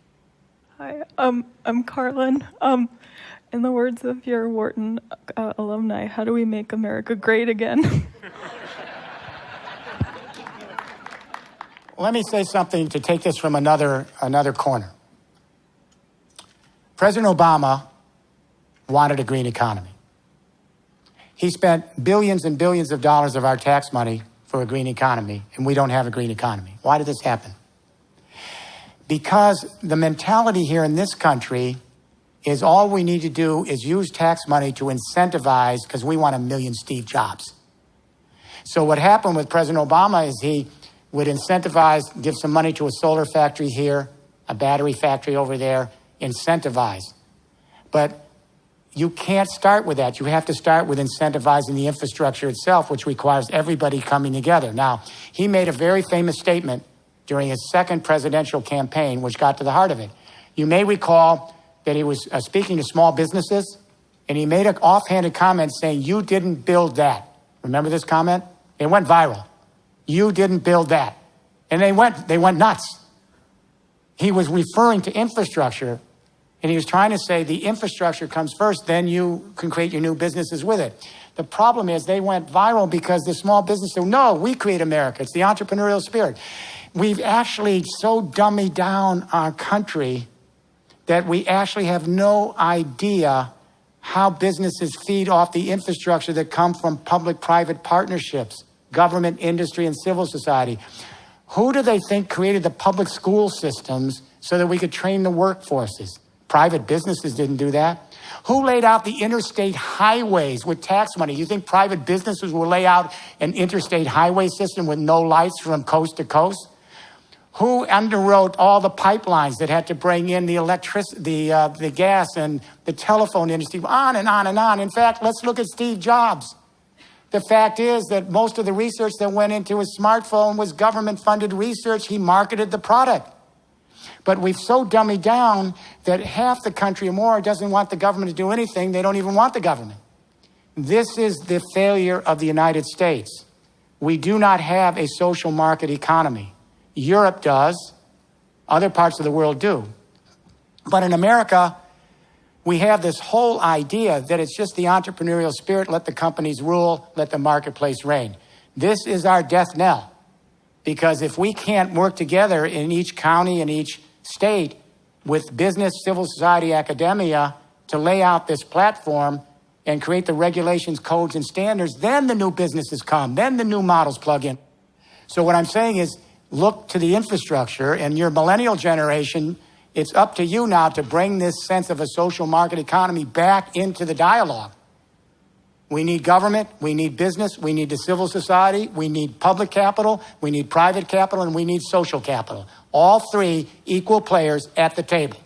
Hi, I'm Carlin. In the words of your Wharton alumni, how do we make America great again? Let me say something to take this from another corner. President Obama wanted a green economy. He spent billions and billions of dollars of our tax money for a green economy, and we don't have a green economy. Why did this happen? Because the mentality here in this country is all we need to do is use tax money to incentivize, because we want 1 million Steve Jobs. So what happened with President Obama is he would incentivize, give some money to a solar factory here, a battery factory over there, incentivize. But you can't start with that. You have to start with incentivizing the infrastructure itself, which requires everybody coming together. Now, he made a very famous statement during his second presidential campaign, which got to the heart of it. You may recall that he was speaking to small businesses, and he made an offhanded comment saying, "You didn't build that." Remember this comment? It went viral. "You didn't build that." And they went nuts. He was referring to infrastructure, and he was trying to say the infrastructure comes first, then you can create your new businesses with it. The problem is they went viral because the small business said, "No, we create America. It's the entrepreneurial spirit." We've actually so dummied down our country that we actually have no idea how businesses feed off the infrastructure that come from public-private partnerships, government, industry, and civil society. Who do they think created the public school systems so that we could train the workforces? Private businesses didn't do that. Who laid out the interstate highways with tax money? You think private businesses will lay out an interstate highway system with no lights from coast to coast? Who underwrote all the pipelines that had to bring in the electricity, the gas and the telephone industry, on and on and on? In fact, let's look at Steve Jobs. The fact is that most of the research that went into his smartphone was government-funded research. He marketed the product. But we've so dummied down that half the country or more doesn't want the government to do anything. They don't even want the government. This is the failure of the United States. We do not have a social market economy. Europe does. Other parts of the world do. But in America, we have this whole idea that it's just the entrepreneurial spirit, let the companies rule, let the marketplace reign. This is our death knell. Because if we can't work together in each county and each state with business, civil society, academia to lay out this platform and create the regulations, codes, and standards, then the new businesses come, then the new models plug in. So what I'm saying is, look to the infrastructure, and your millennial generation, it's up to you now to bring this sense of a social market economy back into the dialogue. We need government, we need business, we need the civil society, we need public capital, we need private capital, and we need social capital. All three equal players at the table.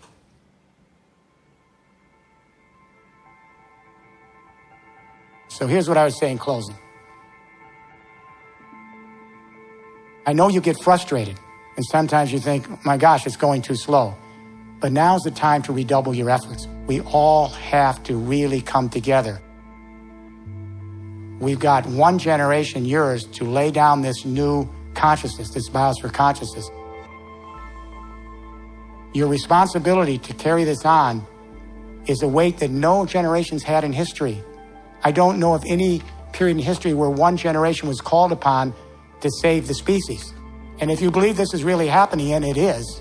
So here's what I would say in closing. I know you get frustrated, and sometimes you think, my gosh, it's going too slow. But now's the time to redouble your efforts. We all have to really come together. We've got one generation, yours, to lay down this new consciousness, this biosphere consciousness. Your responsibility to carry this on is a weight that no generation's had in history. I don't know of any period in history where one generation was called upon to save the species. And if you believe this is really happening, and it is,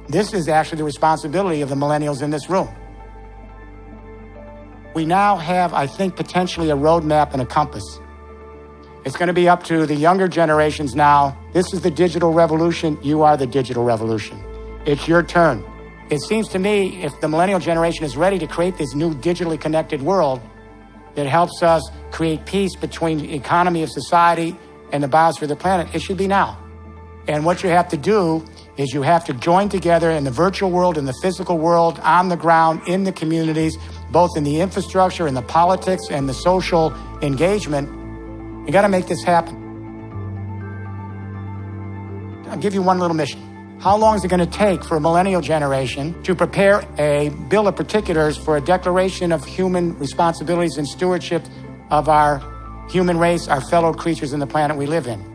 this is actually the responsibility of the millennials in this room. We now have, I think, potentially a roadmap and a compass. It's going to be up to the younger generations now. This is the digital revolution. You are the digital revolution. It's your turn. It seems to me, if the millennial generation is ready to create this new digitally connected world that helps us create peace between the economy of society and the biosphere of the planet, it should be now. And what you have to do is you have to join together in the virtual world, in the physical world, on the ground, in the communities, both in the infrastructure, in the politics, and the social engagement. You got to make this happen. I'll give you one little mission. How long is it going to take for a millennial generation to prepare a bill of particulars for a declaration of human responsibilities and stewardship of our human race, our fellow creatures in the planet we live in?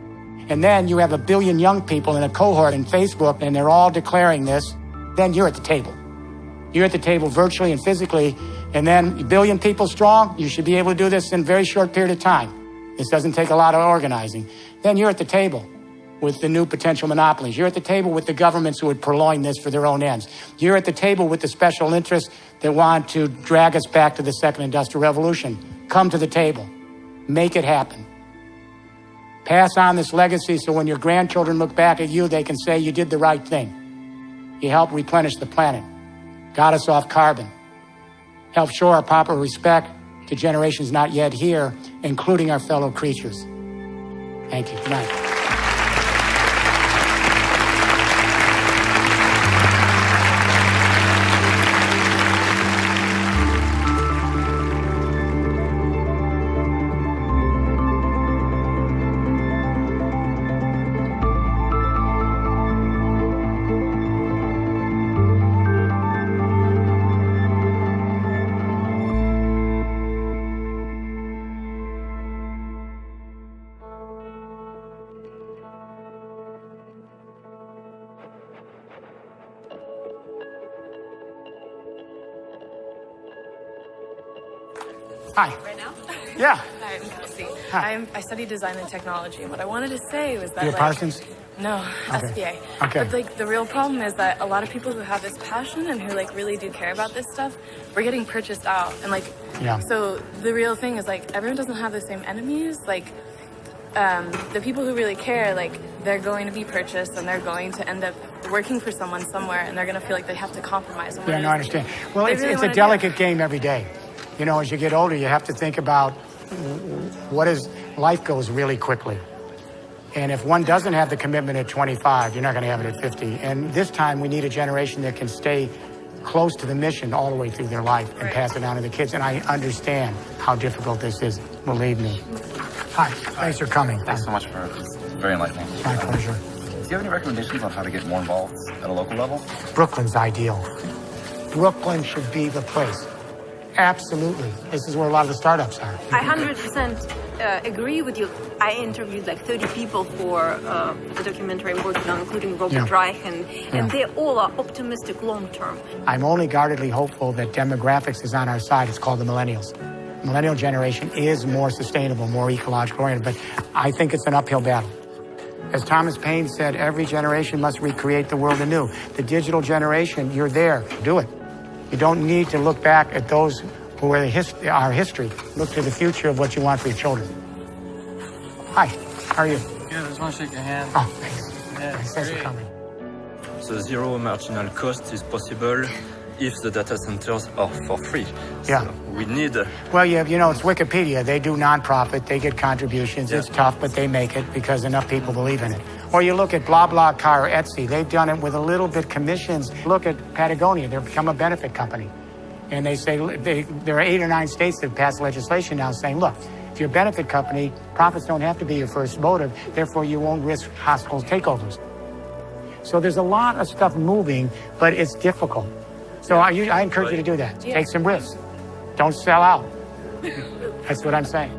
And then you have 1 billion young people in a cohort in Facebook, and they're all declaring this. Then you're at the table. You're at the table virtually and physically, and then 1 billion people strong, you should be able to do this in a very short period of time. This doesn't take a lot of organizing. Then you're at the table with the new potential monopolies. You're at the table with the governments who would purloin this for their own ends. You're at the table with the special interests that want to drag us back to the second industrial revolution. Come to the table. Make it happen. Pass on this legacy so when your grandchildren look back at you, they can say you did the right thing. You helped replenish the planet, got us off carbon, helped show our proper respect to generations not yet here, including our fellow creatures. Thank you. Good night. Hi. Right now? Yeah. Hi, I'm Kelsey. Hi. I study design and technology, and what I wanted to say was that, You're like... Parsons? No, Okay. SBA. Okay. But, like, the real problem is that a lot of people who have this passion and who, like, really do care about this stuff, we're getting purchased out. And, like, Yeah. so the real thing is, like, everyone doesn't have the same enemies. Like, the people who really care, like, they're going to be purchased and they're going to end up working for someone somewhere, and they're going to feel like they have to compromise. Yeah, no, I understand. Well, it's a delicate game every day. You know, as you get older, you have to think about life goes really quickly. And if one doesn't have the commitment at 25, you're not going to have it at 50. And this time we need a generation that can stay close to the mission all the way through their life and pass it on to the kids. And I understand how difficult this is, believe me. Hi, thanks for coming. Thanks so much for this. Very enlightening. My pleasure. Do you have any recommendations on how to get more involved at a local level? Brooklyn's ideal. Brooklyn should be the place. Absolutely. This is where a lot of the startups are. I 100% agree with you. I interviewed like 30 people for the documentary I'm working on, including Robert Reich, and they all are optimistic long-term. I'm only guardedly hopeful that demographics is on our side. It's called the millennials. The millennial generation is more sustainable, more ecologically oriented, but I think it's an uphill battle. As Thomas Paine said, every generation must recreate the world anew. The digital generation, you're there. Do it. You don't need to look back at those who are our history. Look to the future of what you want for your children. Hi, how are you? Good, I just want to shake your hand. Oh, thanks. Yeah, thanks for coming. The zero marginal cost is possible if the data centers are for free. Yeah. So we need... Well, you know, it's Wikipedia. They do nonprofit. They get contributions. Yeah. It's tough, but they make it because enough people believe in it. Or you look at BlaBlaCar or Etsy. They've done it with a little bit commissions. Look at Patagonia. They've become a benefit company. And they say there are 8 or 9 states that have passed legislation now saying, look, if you're a benefit company, profits don't have to be your first motive. Therefore, you won't risk hostile takeovers. So there's a lot of stuff moving, but it's difficult. So I encourage you to do that. Take some risks. Don't sell out. That's what I'm saying.